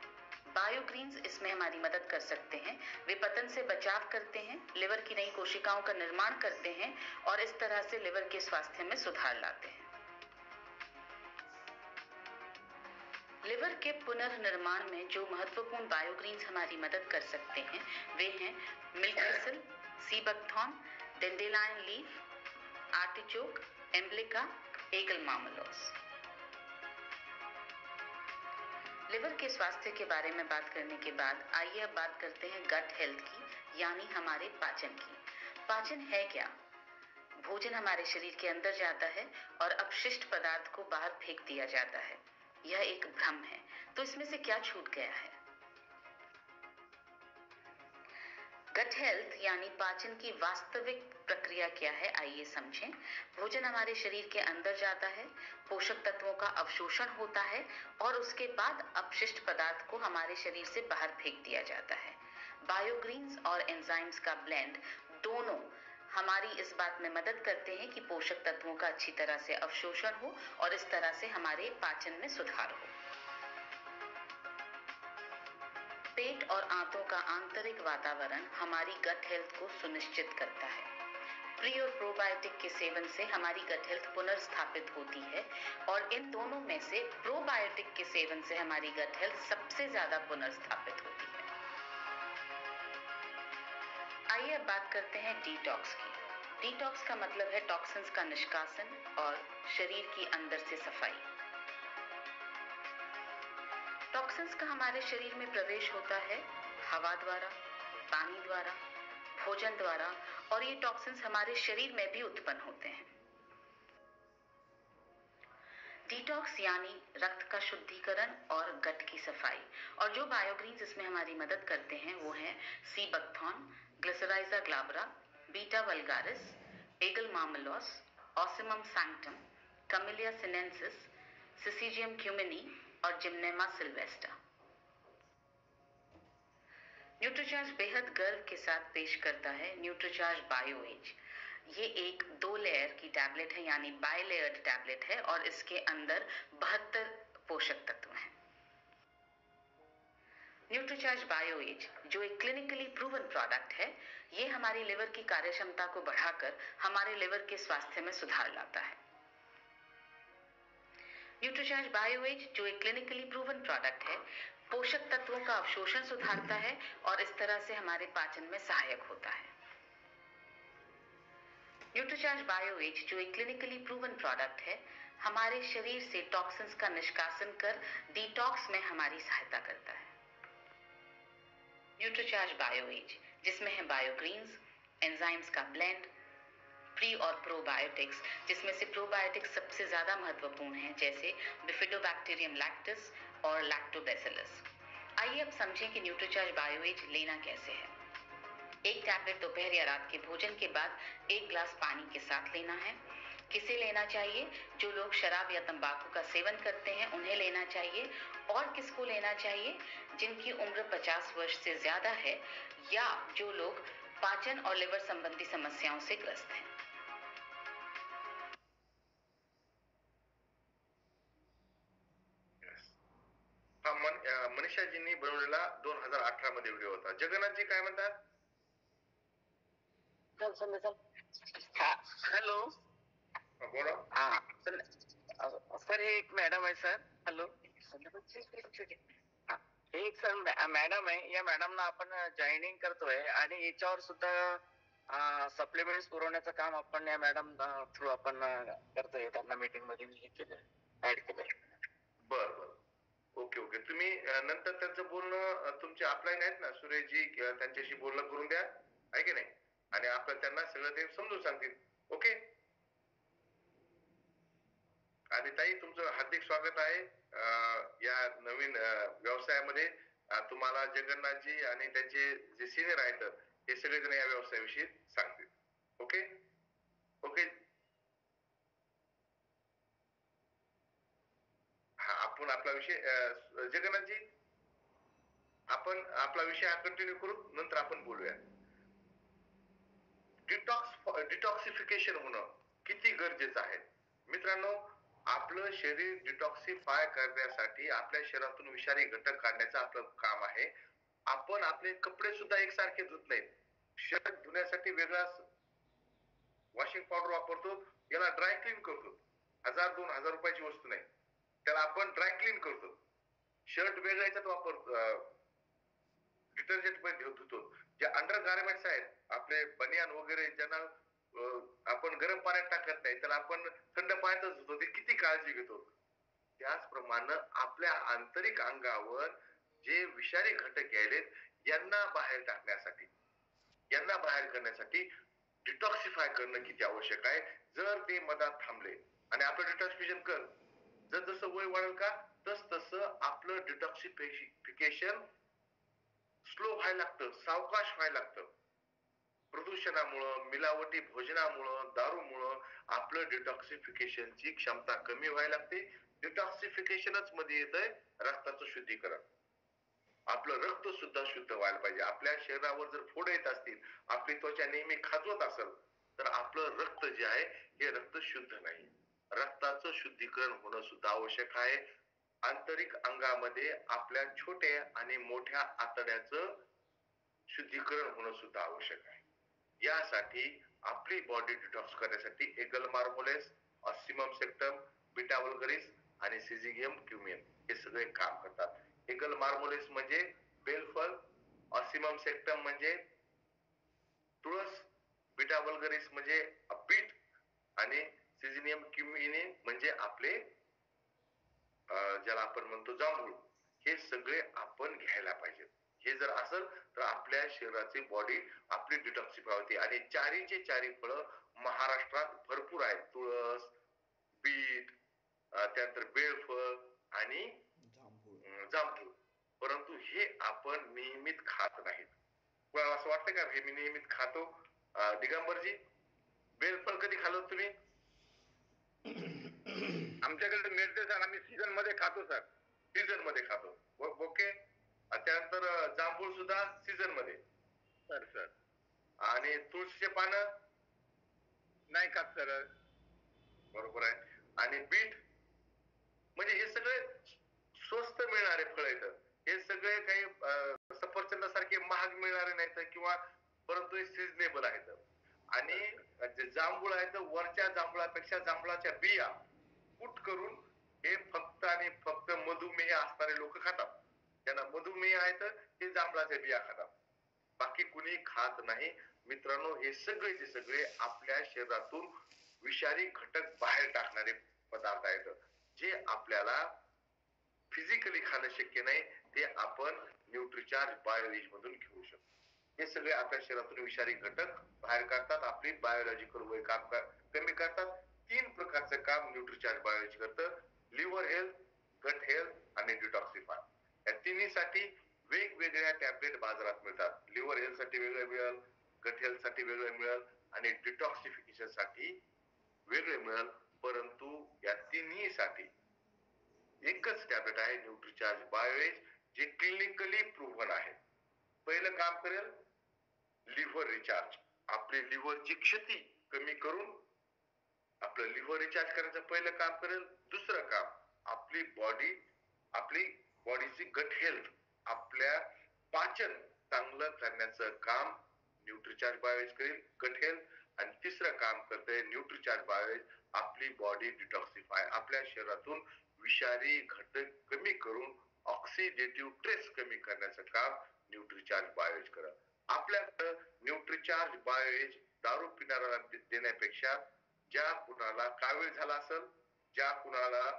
बायोग्रीन्स इसमें हमारी मदद कर सकते हैं। वे पतन से बचाव करते हैं, लिवर की नई कोशिकाओं का निर्माण करते हैं और इस तरह से लिवर के स्वास्थ्य में सुधार लाते हैं। लिवर के पुनर्निर्माण में जो महत्वपूर्ण बायोग्रीन्स हमारी मदद कर सकते हैं वे हैं milk thistle, sea buckthorn, dandelion leaf, artichoke, emblica, aegle marmelos. Liver के स्वास्थ्य के बारे में बात करने के बाद आइए अब बात करते हैं गट हेल्थ की, यानी हमारे पाचन की। पाचन है क्या? भोजन हमारे शरीर के अंदर जाता है और अपशिष्ट पदार्थ को बाहर फेंक दिया जाता है। यह एक भ्रम है, तो इसमें से क्या छूट गया है? गट हेल्थ यानी पाचन की वास्तविक प्रक्रिया क्या है, आइए समझें। भोजन हमारे शरीर के अंदर जाता है, पोषक तत्वों का अवशोषण होता है और उसके बाद अपशिष्ट पदार्थ को हमारे शरीर से बाहर फेंक दिया जाता है। बायोग्रीन्स और एंजाइम्स का ब्लेंड दोनों हमारी इस बात में मदद करते हैं कि पोषक तत्वों का अच्छी तरह से अवशोषण हो और इस तरह से हमारे पाचन में सुधार हो। पेट और आंतों का आंतरिक वातावरण हमारी गट हेल्थ को सुनिश्चित करता है। प्री और प्रोबायोटिक के सेवन से हमारी गट हेल्थ पुनर्स्थापित होती है और इन दोनों में से प्रोबायोटिक के सेवन से हमारी गट हेल्थ सबसे ज्यादा पुनर्स्थापित होती है। आइए अब बात करते हैं डिटॉक्स की। डिटॉक्स का मतलब है टॉक्सिन्स का निष्कासन और शरीर की अंदर से सफाई। टॉक्सिन्स का हमारे शरीर में प्रवेश होता है हवा द्वारा, पानी द्वारा, भोजन द्वारा और ये टॉक्सिन्स हमारे शरीर में भी उत्पन्न होते हैं। डिटॉक्स यानी रक्त का शुद्धिकरण और गट की सफाई, और जो बायोग्रीन्स इसमें हमारी मदद करते हैं वो हैं sea buckthorn, glycyrrhiza glabra, beta vulgaris, aegle marmelos, ocimum sanctum, camellia sinensis, syzygium cumini और जिम्नेमा सिल्वेस्टा। न्यूट्रीचार्ज बेहद गर्व के साथ पेश करता है न्यूट्रीचार्ज बायो एज। ये एक 2 लेयर की टैबलेट है, यानी बाइलेयर्ड टैबलेट है और इसके अंदर 72 पोषक तत्व हैं। न्यूट्रीचार्ज बायो एज जो एक क्लिनिकली प्रूवन प्रोडक्ट है, ये हमारी लिवर की कार्यक्षमता को बढ़ाकर हमारे लिवर के स्वास्थ्य में सुधार लाता है। न्यूट्रीचार्ज बायो एज जो एक क्लिनिकली प्रूवन प्रोडक्ट है, पोषक तत्वों का अवशोषण सुधारता है और इस तरह से हमारे पाचन में सहायक होता है। न्यूट्रीचार्ज बायो एज जो एक क्लिनिकली प्रूवन प्रोडक्ट है, हमारे शरीर से टॉक्सिन्स का निष्कासन कर डिटॉक्स में हमारी सहायता करता है। न्यूट्रीचार्ज बायो एज जिसमें है बायोग्रीन्स, एंजाइम्स का ब्लेंड, प्री और प्रोबायोटिक्स जिसमें से प्रोबायोटिक्स सबसे ज्यादा महत्वपूर्ण है, जैसे बिफिडोबैक्टीरियम लैक्टिस और लैक्टोबैसिलस। आइए अब समझें कि न्यूट्रीचार्ज बायो एज लेना कैसे है। एक टैबलेट दोपहर या रात के भोजन के बाद 1 ग्लास पानी के साथ लेना है। किसे लेना चाहिए? जो लोग शराब या तंबाकू का सेवन करते हैं उन्हें लेना चाहिए। और किसको लेना चाहिए? जिनकी उम्र 50 वर्ष से ज्यादा है या जो लोग पाचन और लिवर संबंधी समस्याओं से ग्रस्त हैं। हा मनीषाजींनी बनवलेला 2018 मध्ये व्हिडिओ होता. जगन्नाथजी काय म्हणतात? हॅलो. बोला. हा सर, हे एक मॅडम आहे सर. हॅलो. हे एक सर मॅडम आहे. या मॅडमना आपण जॉईनिंग करतोय आणि याच्यावर सुद्धा सप्लिमेंट्स पुरवण्याचं काम आपण या मॅडम थ्रू आपण करतोय. त्यांना मीटिंग मध्ये हे केलं, ऍड केलं. बर बर, ओके ओके. तुम्ही नंतर त्यांचं बोलणं, तुमचे अपलाईन आहेत ना सुरेशजी, त्यांच्याशी बोलणं करून द्या, आहे की नाही? आणि आपण त्यांना सगळं ते समजून सांगतील. ओके. आणि ताई, तुमचं हार्दिक स्वागत आहे या नवीन व्यवसायामध्ये. तुम्हाला जगन्नाथजी आणि त्यांचे जे सिनियर आहेत हे सगळेजण या व्यवसायाविषयी सांगतील. Okay okay. हा, आपण आपला विषय जगन्नाथजी, आपण आपला विषय हा कंटिन्यू करू, नंतर आपण बोलूया. डिटॉक्सिफिकेशन होणं किती गरजेचं आहे मित्रांनो. आपलं शरीर डिटॉक्सिफाय करण्यासाठी आपल्या शरीरातून विषारी घटक काढण्याचं आपलं काम आहे. आपण आपले कपडे सुद्धा एकसारखे धुत नाहीत. शर्ट धुण्यासाठी वेगळा वॉशिंग पावडर वापरतो, याला ड्राय क्लीन करतो. 1000-2000 रुपयाची वस्तू नाही, त्याला आपण ड्राय क्लीन करतो. शर्ट वेगळा याच्यात वापरतो, डिटर्जंट मध्ये धुतो. जे अंडर गार्मेंट्स आहेत आपले बनियान वगैरे, ज्यांना आपण गरम पाण्यात टाकत नाही, त्याला आपण थंड पाण्यातच धुतो. ते किती काळजी घेतो. त्याचप्रमाणे आपल्या आंतरिक अंगावर जे विषारी घटक यायलेत यांना बाहेर टाकण्यासाठी, यांना बाहेर करण्यासाठी डिटॉक्सिफाय करणं किती आवश्यक आहे. जर ते मधात थांबले आणि आपलं डिटॉक्सिफिकेशन कर, जर जसं वय वाढेल का तसं आपलं डिटॉक्सिफिकेशन स्लो व्हायला लागतं, सावकाश व्हायला लागतं. प्रदूषणामुळं, मिलावटी भोजनामुळं, दारूमुळं आपलं डिटॉक्सिफिकेशनची क्षमता कमी व्हायला लागते. डिटॉक्सिफिकेशनच मध्ये येतंय रक्ताचं शुद्धीकरण. आपलं रक्त सुद्धा शुद्ध व्हायला पाहिजे. आपल्या शरीरावर जर फोड येत असतील, आपली त्वचा नेहमी खाजवत असेल, तर आपलं रक्त जे आहे हे रक्त शुद्ध नाही. रक्ताचं शुद्धीकरण होणं सुद्धा आवश्यक आहे. आंतरिक अंगामध्ये आपल्या छोट्या आणि मोठ्या आतड्याचं शुद्धीकरण होणं सुद्धा आवश्यक आहे. यासाठी आपली बॉडी डिटॉक्स करण्यासाठी एगल मार्मोलेस, ऑसिमम सेक्टम, बीटा वल्गरिस आणि सिझिगियम क्युमियम हे सगळे काम करतात. एगल मार्मोलेस म्हणजे बेलफळ, ऑसिमम सेक्टम म्हणजे तुळस, बीटा वल्गरिस म्हणजे बीट आणि सिझिनियम क्युमियम म्हणजे आपले ज्याला आपण म्हणतो जांभूळ. हे सगळे आपण घ्यायला पाहिजे. हे जर असेल तर आपल्या शरीराची बॉडी आपली डिटॉक्सिफाय होते. आणि चारीचे चारी फळं महाराष्ट्रात भरपूर आहेत. तुळस, बीट, त्यानंतर बेलफळ आणि जांभूळ. परंतु हे आपण नियमित खात नाहीत. तुम्हाला असं वाटतं का हे मी नियमित खातो? दिगंबरजी, बेलफळ कधी खाल्लं तुम्ही? आमच्याकडे मिळते सर, आम्ही सीझन मध्ये खातो सर. सीझन मध्ये खातो, ओके. त्यानंतर जांभूळ सुद्धा सीझन मध्ये सर. आणि तुळशीचे पानं नाही खात सर. बरोबर आहे. आणि बीट म्हणजे हे सगळे स्वस्त मिळणारे फळ आहेत. हे सगळे काही सफरचंदासारखे महाग मिळणारे नाहीत किंवा परंतु हे सिजनेबल आहेत. आणि जे जांभूळ आहेत वरच्या जांभळापेक्षा जांभळाच्या बिया कूट करून हे फक्त आणि फक्त मधुमेह असणारे लोक खातात. ज्यांना मधुमेह आहेत ते जांभळाच्या बिया खातात, बाकी कुणी खात नाही. मित्रांनो, हे सगळेचे सगळे आपल्या शरीरातून विषारी घटक बाहेर टाकणारे पदार्थ आहेत, जे आपल्याला फिजिकली खाणं शक्य नाही, ते आपण न्यूट्रिचार्ज बायोएज मधून घेऊ शकतो. हे सगळे आपल्या शरीरातून विषारी घटक बाहेर काढतात, आपली बायोलॉजिकल वय कमी करतात. 3 प्रकारचं काम न्यूट्रिचार्ज बायोएज करतं: लिव्हर हेल्थ, गट हेल्थ आणि डिटॉक्सिफाय. या तिन्हीसाठी वेगवेगळ्या टॅबलेट बाजारात मिळतात. लिव्हर हेल्थ साठी वेगळं मिळेल, गट हेल्थ साठी वेगळं मिळेल आणि डिटॉक्सिफिकेशन साठी वेगळे मिळेल. परंतु या तिन्हीसाठी एकच टॅबलेट आहे, न्यूट्रिचार्ज बायोएज, जे क्लिनिकली प्रूव्हन आहे. पहिलं काम करेल लिव्हर रिचार्ज, आपली लिव्हरची क्षती कमी करून आपलं लिव्हर रिचार्ज करायचं पहिलं काम करेल. दुसरं काम आपली बॉडीची गट हेल्थ, आपल्या पाचन चांगलं करण्याचं काम न्यूट्रिचार्ज बायोएज करेल, गट हेल्थ. आणि तिसरं काम करते न्यूट्रिचार्ज बायोएज, आपली बॉडी डिटॉक्सिफाय, आपल्या शरीरातून विषारी घटक कमी करून ऑक्सिडेटिव्ह स्ट्रेस कमी करण्याचं काम न्यूट्रिचार्ज बायोएज करत. आपल्याकडं न्यूट्रिचार्ज बायोएज दारू पिणाऱ्याला देण्यापेक्षा ज्या कुणाला कावीळ झाला असेल, ज्या कुणाला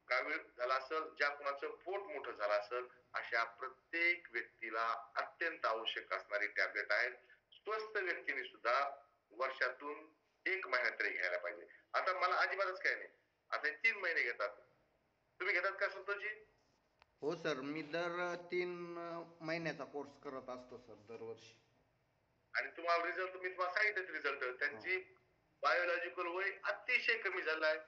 कुणाचं पोट मोठं झालं असेल, अशा प्रत्येक व्यक्तीला अत्यंत आवश्यक असणारी टॅबलेट आहेत. स्वस्थ व्यक्तीने सुद्धा वर्षातून 1 महिना तरी घ्यायला पाहिजे. आता मला अजिबातच काही नाही, आता 3 महिने घेतात. तुम्ही घेतात का संतोषजी? हो सर, मी दर 3 महिन्याचा कोर्स करत असतो सर, दरवर्षी. आणि तुम्हाला रिझल्ट मी तुम्हाला सांगितलं रिझल्ट, त्यांची बायोलॉजिकल वय अतिशय कमी झालं आहे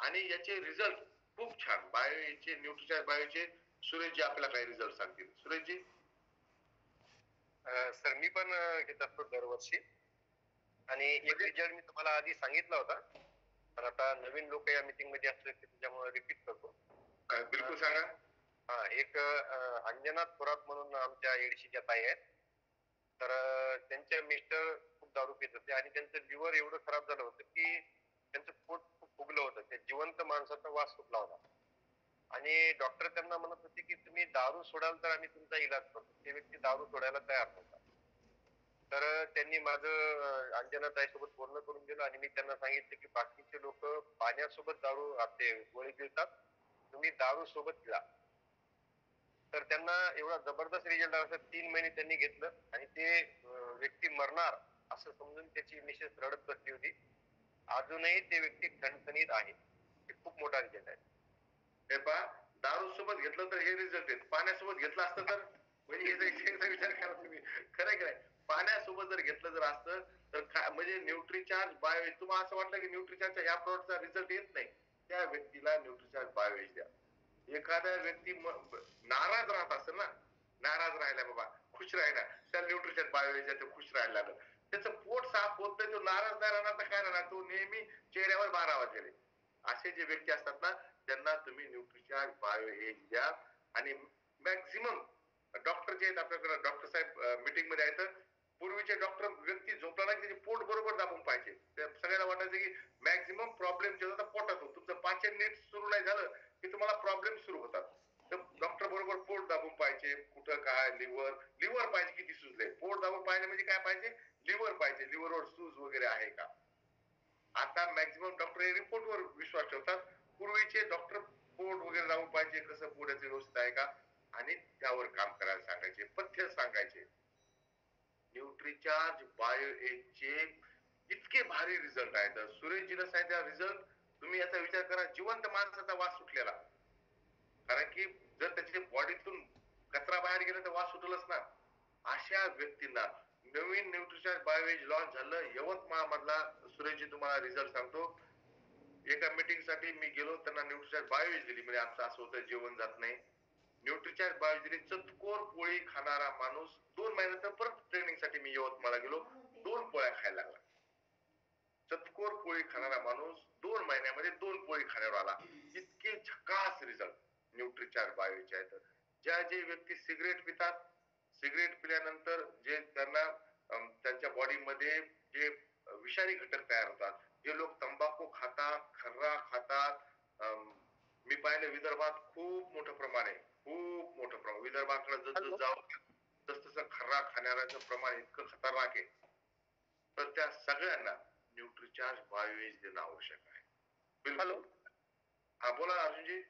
आणि याचे रिझल्ट खूप छान. बायोचे न्यूट्रिचार्ज बायोचे सुरेशजी आपल्याला काही रिझल्ट सांगतील. सुरेशजी. सर मी पण घेत असतो दरवर्षी आणि एक रिझल्ट मी तुम्हाला आधी सांगितला होता, पण आता नवीन लोक या मीटिंग मध्ये असले की त्याच्यामुळे रिपीट करतो. बिलकुल सांगा. एक अंजना थोरात म्हणून आमच्या एडशीच्या ताई आहेत. तर त्यांचे मिस्टर खूप दारू पित होते आणि त्यांचं लिव्हर एवढं खराब झालं होतं की त्यांचं पोट खूप फुगलं होतं. ते जिवंत माणसाचा वास सुटला होता आणि डॉक्टर त्यांना म्हणत होते की तुम्ही दारू सोडाल तर आम्ही तुमचा इलाज करतो. ते व्यक्ती दारू सोडायला तयार नव्हता. तर त्यांनी माझं अंजना ताईसोबत बोलणं करून दिलं आणि मी त्यांना सांगितलं की बाकीचे लोक पाण्यासोबत दारू आपले गोळी गिळतात, तुम्ही दारू सोबत गिळा. तर त्यांना एवढा जबरदस्त रिझल्ट आला. 3 महिने त्यांनी घेतलं आणि ते व्यक्ती मरणार असं समजून त्याची मिसेस रडत बसली होती. अजूनही ते व्यक्ती ठणठणीत आहे. हे खूप मोठा रिझल्ट आहे. हे पहा, दारू सोबत घेतलं तर हे रिझल्ट आहेत, पाण्यासोबत घेतलं असतं तर म्हणजे याचा विचार करा तुम्ही. खरं काय, पाण्यासोबत जर घेतलं जर असतं तर म्हणजे न्यूट्रिचार्ज बायोएज, तुम्हाला असं वाटलं की न्यूट्रिचार्जच्या ह्या प्रोडक्टचा रिझल्ट येत नाही, त्या व्यक्तीला न्यूट्रिचार्ज बायोएज द्या. एखादा व्यक्ती नाराज राहत असेल ना, नाराज राहिला बाबा, खुश राहिला, त्या न्यूट्रिचार्ज बायोएज द्या, तो खुश राहायला लागलं. त्याचं पोट साफ होत नाही, तो नाराज नाही राहणार तर काय राहणार, तो नेहमी चेहऱ्यावर 12 वाजले. असे जे व्यक्ती असतात ना, त्यांना तुम्ही न्यूट्रिचार्ज बायोएज द्या. आणि मॅक्झिमम डॉक्टर जे आहेत आपल्याकडे, डॉक्टर साहेब मीटिंग मध्ये आहेत, पूर्वीचे डॉक्टर व्यक्ती झोपला ना त्याचे पोट बरोबर दाबून पाहिजे. सगळ्यांना वाटायचं की मॅक्झिमम प्रॉब्लेम जे होता पोटात होतो, तुमचं पाचन नीट सुरू नाही झालं की तुम्हाला प्रॉब्लेम सुरू होतात. तर डॉक्टर बरोबर पोट दाबून पाहिजे, कुठं काय, लिव्हर पाहिजे किती सुजले, पोट दाबून पाहिजे म्हणजे काय पाहिजे, लिव्हर पाहिजे, लिव्हरवर सूज वगैरे आहे का. आता मॅक्झिमम डॉक्टर हे रिपोर्टवर विश्वास ठेवतात. पूर्वीचे डॉक्टर पोट वगैरे दाबून पाहिजे, कसं पोटाचं व्यवस्थित आहे का, आणि त्यावर काम करायला सांगायचे, पथ्य सांगायचे. न्यूट्रिचार्ज बायोएजचे इतके भारी रिझल्ट आहेत. सुरेशजीला सांगितलेला रिझल्ट तुम्ही याचा विचार करा, जिवंत माणसाचा वास सुटलेला. कारण की जर त्याच्या बॉडीतून कचरा बाहेर गेला तर वास सुटलच ना. अशा व्यक्तींना नवीन न्यूट्रिचार्ज बायोएज लॉन्च झालं यवतमाळ मधला. सुरेशजी तुम्हाला रिझल्ट सांगतो. एका मीटिंग साठी मी गेलो, त्यांना न्यूट्रिचार्ज बायोएज दिली. म्हणजे आमचं असं होतं जेवण जात नाही. न्यूट्रिचार्ज बायोएज दिली. चतकोर पोळी खाणारा माणूस 2 महिन्यानंतर परत ट्रेनिंग साठी मी यवतमाळला गेलो, 2 पोळ्या खायला लागला. चतकोर पोळी खाणारा माणूस 2 महिन्यामध्ये 2 पोळी खाण्यावर आला. इतके झकास रिझल्ट न्यूट्रिचार्ज बायोचे आहेत. ज्या जे व्यक्ती सिगरेट पितात, सिगरेट पिल्यानंतर जे त्यांना त्यांच्या बॉडीमध्ये जे विषारी घटक तयार होतात, जे लोक तंबाखू खातात, खर्रा खातात, मी पाहिलं विदर्भात खूप मोठं प्रमाण आहे, खूप मोठं प्रमाण. विदर्भाकडे जसं जाऊ तसं खर्रा खाणाऱ्याचं प्रमाण इतकं खतरनाक आहे. तर त्या सगळ्यांना न्यूट्रीचार्ज बायोएज देणं आवश्यक आहे. बिलकुल. हा बोला अर्जुनजी.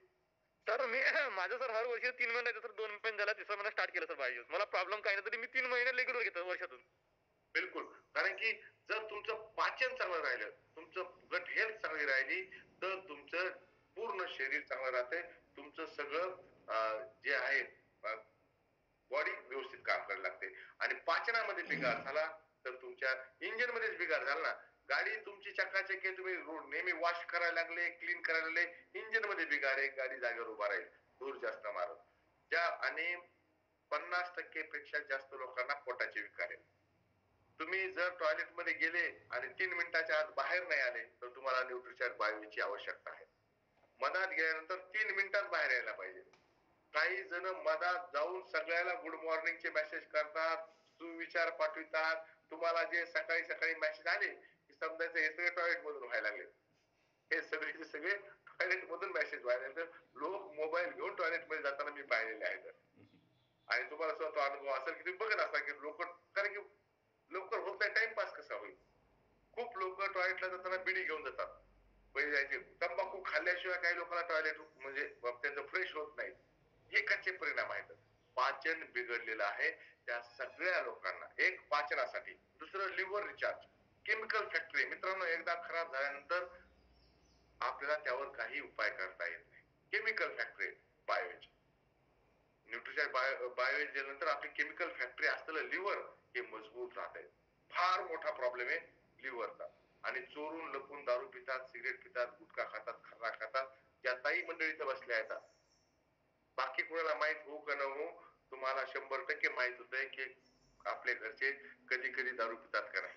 सर मी माझं सर हर वर्षी 3 महिने सर 2 महिने झाला तिसरा महिना स्टार्ट केलं सर बायोस. मला प्रॉब्लेम काही नाही तरी मी 3 महिने रेग्युलर घेतो वर्षातून. बिलकुल. कारण की जर तुमचं पाचन चांगलं राहिलं, तुमचं गट हेल्थ चांगली राहिली, तर तुमचं पूर्ण शरीर चांगलं राहते. तुमचं सगळं जे आहे बॉडी व्यवस्थित काम करायला लागते. आणि पाचनामध्ये बिघाड झाला तर तुमच्या इंजिन मध्येच बिघाड झाला ना. गाडी तुमची चकाचक आहे, तुम्ही नेहमी वॉश करायला लागले, क्लीन करायला लागले, इंजिन मध्ये बिघाड आहे, गाडी जागेवर उभा राहील, धूर जास्त मारत. ज्या आणि 50% पेक्षा जास्त लोकांना पोटाचे विकार आहेत. तुम्ही जर टॉयलेट मध्ये गेले आणि 3 मिनिटाच्या आत बाहेर नाही आले तर तुम्हाला न्यूट्रिचार्ज बायोची आवश्यकता आहे. मधात गेल्यानंतर 3 मिनिटात बाहेर यायला पाहिजे. काही जण मधात जाऊन सगळ्याला गुड मॉर्निंगचे मेसेज करतात, सुविचार पाठवितात. तुम्हाला जे सकाळी सकाळी मेसेज आले की समजायचं हे सगळे टॉयलेट मधून व्हायला लागले, हे सगळे टॉयलेट मधून मेसेज व्हायला लागले. लोक मोबाईल घेऊन टॉयलेट मध्ये जाताना मी पाहिलेले आहेत. आणि तुम्हाला स्वतः अनुभव असेल की तुम्ही बघत असता की लोक, कारण की लवकर होत नाही, टाइमपास कसा होईल. खूप लोक टॉयलेटला जाताना बिडी घेऊन जातात, पहिले जायचे. तंबाखू खाल्ल्याशिवाय काही लोकांना टॉयलेट म्हणजे त्यांचं फ्रेश होत नाही. हे कच्चे परिणाम आहेत. पाचन बिघडलेलं आहे त्या सगळ्या लोकांना. एक पाचनासाठी, दुसरं लिव्हर रिचार्ज. केमिकल फॅक्टरी मित्रांनो एकदा खराब झाल्यानंतर आपल्याला त्यावर काही उपाय करता येत नाही. केमिकल फॅक्टरी बायोएज, न्यूट्रिशन बायोएज दिल्यानंतर आपली केमिकल फॅक्टरी असलेलं लिव्हर हे मजबूत राहत आहे. फार मोठा प्रॉब्लेम आहे लिव्हरचा. आणि चोरून लपून दारू पितात, सिगरेट पितात, गुटखा खातात, खर्रा खातात, ज्या ताई मंडळी इथं बसल्या आहेत. बाकी कोणाला माहित होऊ का न हो, तुम्हाला 100% माहित होतंय की आपल्या घरचे कधी कधी दारू पितात का नाही,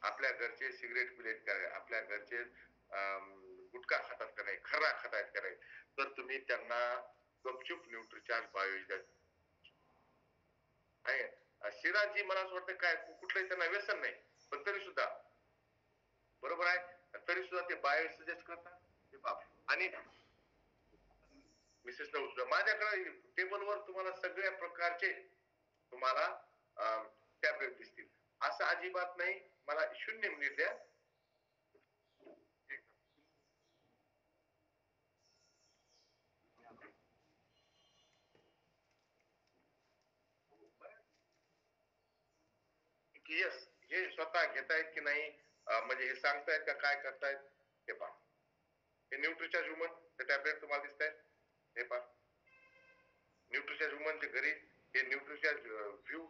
आपल्या घरचे सिगरेट पिलेत का नाही, आपल्या घरचे गुटखा खातात का नाही, खर्रा खातात का नाही. तर तुम्ही त्यांना गपचूप न्यूट्रिचार्ज बायोएज आहे. सिराजी मला असं वाटतं काय कुठलंही त्यांना व्यसन नाही, पण तरी सुद्धा बरोबर आहे, तरी सुद्धा ते बायो सजेस्ट करतात. ते बाप. आणि मिसेस न माझ्याकडे टेबलवर तुम्हाला सगळ्या प्रकारचे तुम्हाला टॅबलेट दिसतील. असं अजिबात नाही. मला 0 मिनिट द्या. की यस हे स्वतः घेतायत की नाही, म्हणजे हे सांगतायत का काय करतायत हे पहा. हे न्यूट्रिचार्ज ह्युमन ते टॅबलेट तुम्हाला दिसत आहेत, हे पहा. न्यूट्रिचार्ज ह्युमनचे घरी हे न्यूट्रिचार्ज व्ह्यू,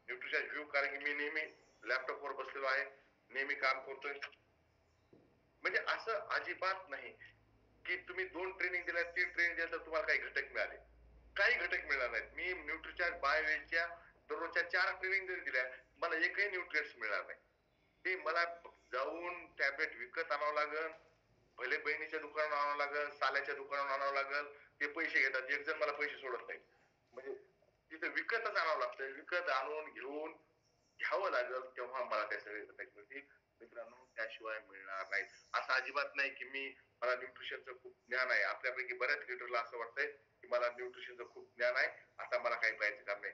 न्यूट्रिचार्ज व्ह्यू. कारण की मी नेहमी लॅपटॉपवर बसलेलो आहे, नेहमी काम करतोय. म्हणजे असं अजिबात नाही की तुम्ही 2 ट्रेनिंग दिल्या, 3 ट्रेनिंग दिल्या तर तुम्हाला काही घटक मिळाले. काही घटक मिळणार नाहीत. मी न्यूट्रिचार्ज बायोएजच्या दररोजच्या 4 ट्रेनिंग जरी दिल्या, मला एकही न्यूट्रिएंट्स मिळणार नाही. ते मला जाऊन टॅबलेट विकत आणावं लागेल, भले बहिणीच्या दुकानावर आणावं लागेल, साल्याच्या दुकानावर आणावं लागेल. ते पैसे घेतात, एक जण मला पैसे सोडत नाही. म्हणजे तिथे विकतच आणावं लागतं. विकत आणून घेऊन घ्यावं लागेल तेव्हा मला ते सगळे घटक मिळतील. मित्रांनो त्याशिवाय मिळणार नाहीत. असं अजिबात नाही की मला न्यूट्रिशनचं खूप ज्ञान आहे. आपल्यापैकी बऱ्याच लिडरला असं वाटतंय की मला न्यूट्रिशनचं खूप ज्ञान आहे, आता मला काही पाहिजे काम नाही.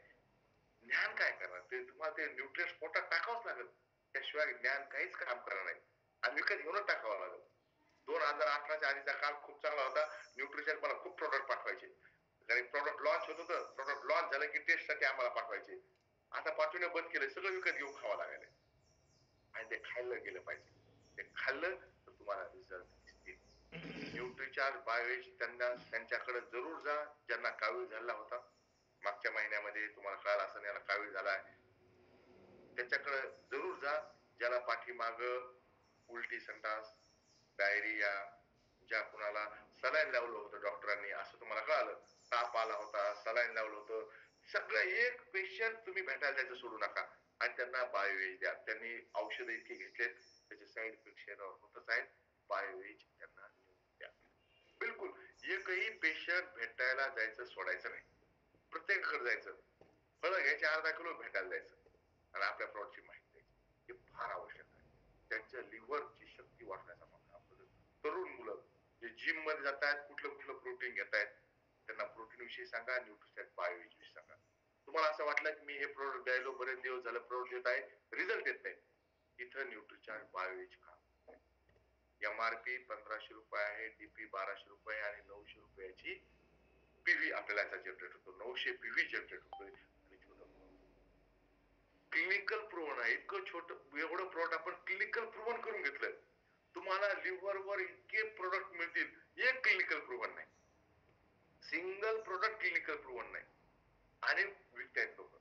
ज्ञान काय करणार, ते तुम्हाला ते न्यूट्रिएंट्स पोटात टाकावंच लागेल. त्याशिवाय ज्ञान काहीच काम करणार नाही. आणि विकत घेऊनच टाकावं लागेल. 2018च्या आधीचा काळ खूप चांगला होता. न्यूट्रिशन मला खूप प्रोडक्ट पाठवायचे. आणि प्रोडक्ट लॉन्च होत होतं, प्रोडक्ट लॉन्च झालं की टेस्टसाठी आम्हाला पाठवायचे. आता पाठवणं बंद केलं, सगळं विकत घेऊन खावं लागेल. आणि ते खाल्लं गेलं पाहिजे. ते खाल्लं तर तुम्हाला रिझल्ट दिसतील. न्यूट्रिचार्ज बायोएज त्यांच्याकडे जरूर जा ज्यांना कावीळ झाला होता. मागच्या महिन्यामध्ये तुम्हाला कळालं असं याला कावीळ झालाय, त्याच्याकडे जरूर जा. ज्याला पाठीमाग उलटी संडास, डायरिया, ज्या कुणाला सलाईन लावलं होतं डॉक्टरांनी असं तुम्हाला कळालं, ताप आला होता, सलाईन लावलं होतं, सगळं एक पेशंट तुम्ही भेटायला जायचं सोडू नका आणि त्यांना बायोएज द्या. त्यांनी औषध इतके घेतलेत, त्याचे साईड इफेक्ट शरीरावर होतच आहेत. बायोएज त्यांना द्या. बिलकुल एकही पेशंट भेटायला जायचं सोडायचं नाही, प्रत्येकाकडे जायचं, फळं घ्यायचे, अर्धा किलो भेटायला जायचं आणि आपल्या प्रॉडक्टची माहिती द्यायची. हे फार आवश्यक आहे. त्यांच्या लिव्हरची शक्ती वाढण्याचा मार्ग. आपलं तरुण मुलं जे जिम मध्ये जात आहेत, कुठलं कुठलं प्रोटीन घेत आहेत, त्यांना प्रोटीन विषयी सांगा, न्यूट्रिशन बायो विषयी सांगा. तुम्हाला असं वाटलं की मी हे प्रोडक्ट द्यायलो, बरेच दिवस झालं प्रोडक्ट देत आहे, रिझल्ट येत नाही, इथं न्यूट्रिचार्ज बायोएज खा. MRP 1500 रुपये आहे, DP 1200 रुपये आणि 900 रुपयाची PV आपल्याला जनरेट होतो. 900 PV जनरेट होतोय आणि छोटं क्लिनिकल प्रूव्हन आहे. इतकं छोटं एवढं प्रोडक्ट आपण क्लिनिकल प्रूव्हन करून घेतलं. तुम्हाला लिव्हर वर इतके प्रोडक्ट मिळतील, एक क्लिनिकल प्रूव्हन नाही, सिंगल प्रोडक्ट क्लिनिकल प्रूव्हन नाही आणि विकतायत लोक.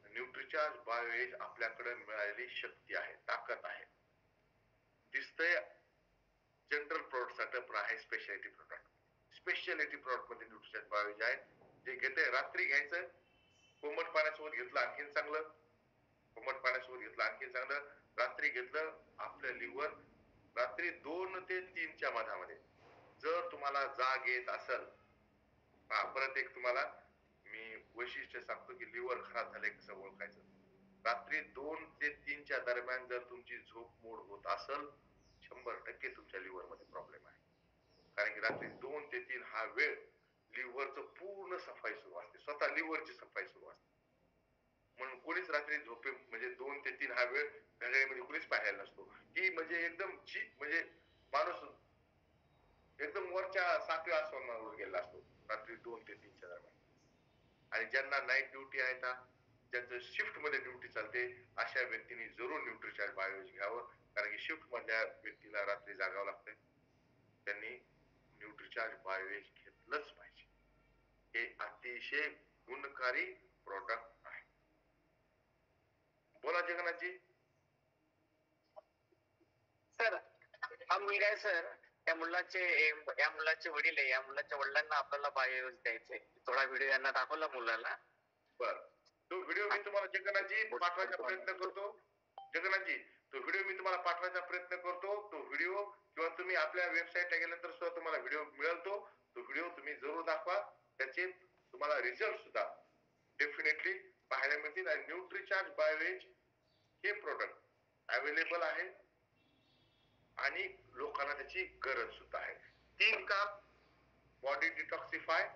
न्यूट्रिचार्ज बायोएज आपल्याकडे मिळालेली शक्ती आहे, ताकद आहे. दिसतंय जनरल प्रोडक्ट साठी पण आहे स्पेशालिटी प्रोडक्ट. स्पेशालिटी प्रोडक्ट मध्ये न्यूट्रिचार्ज बायोएज आहे. जे घेते रात्री घ्यायचं, कोमट पाण्यासोबत घेतलं आणखीन चांगलं, कोमट पाण्यासोबत घेतलं आणखीन चांगलं. रात्री घेतलं, आपलं लिव्हर रात्री 2 ते 3च्या मधामध्ये जर तुम्हाला जाग येत असेल, परत एक तुम्हाला मी वैशिष्ट्य सांगतो की लिव्हर खराब झालंय कसं ओळखायचं. रात्री 2 ते 3च्या दरम्यान जर तुमची झोप मोड होत असेल, 100% तुमच्या लिव्हर मध्ये प्रॉब्लेम आहे. कारण की रात्री 2 ते 3 हा वेळ लिव्हरचं पूर्ण सफाई सुरू असते, स्वतः लिव्हरची सफाई सुरू असते. म्हणून कोणीच रात्री झोपे म्हणजे 2 ते 3 हा वेळ घड्याळीमध्ये कोणीच पाहायला नसतो, की म्हणजे एकदम म्हणजे माणूस एकदम वरच्या 7व्या आसमानावर गेला असतो रात्री 2 ते 3च्या दरम्यान. आणि ज्यांना नाईट ड्युटी आहे ना, ज्यांचं शिफ्ट मध्ये ड्युटी चालते, अशा व्यक्तींनी जरूर न्यूट्रिचार्ज बायोएज घ्यावं. कारण की शिफ्ट मधल्या व्यक्तीला रात्री जागावं लागतंय, त्यांनी न्यूट्रिचार्ज बायोएज घेतलंच पाहिजे. हे अतिशय गुणकारी प्रोडक्ट आहे. बोला जगन्नाथजी. सर हा मुलगा आहे सर, या मुलाचे वडील आहे, या मुलाच्या वडिलांना आपल्याला बायोएज द्यायचंय. थोडा व्हिडिओ यांना दाखवला मुलाला. बर, तो व्हिडिओ मी तुम्हाला जगन्नाथजी पाठवायचा प्रयत्न करतो. जगन्नाथजी, तो व्हिडिओ मी तुम्हाला पाठवायचा प्रयत्न करतो. तो व्हिडिओ किंवा तुम्ही आपल्या वेबसाईटला गेल्यानंतर सुद्धा तुम्हाला व्हिडिओ मिळेल. तो व्हिडिओ तुम्ही जरूर दाखवा. त्याचे तुम्हाला रिझल्ट सुद्धा डेफिनेटली पाहायला मिळतील. आणि न्यूट्रिचार्ज बायोएज हे प्रोडक्ट अवेलेबल आहे आणि लोकांना त्याची गरज सुद्धा आहे. 3 काम: बॉडी डिटॉक्सिफाय,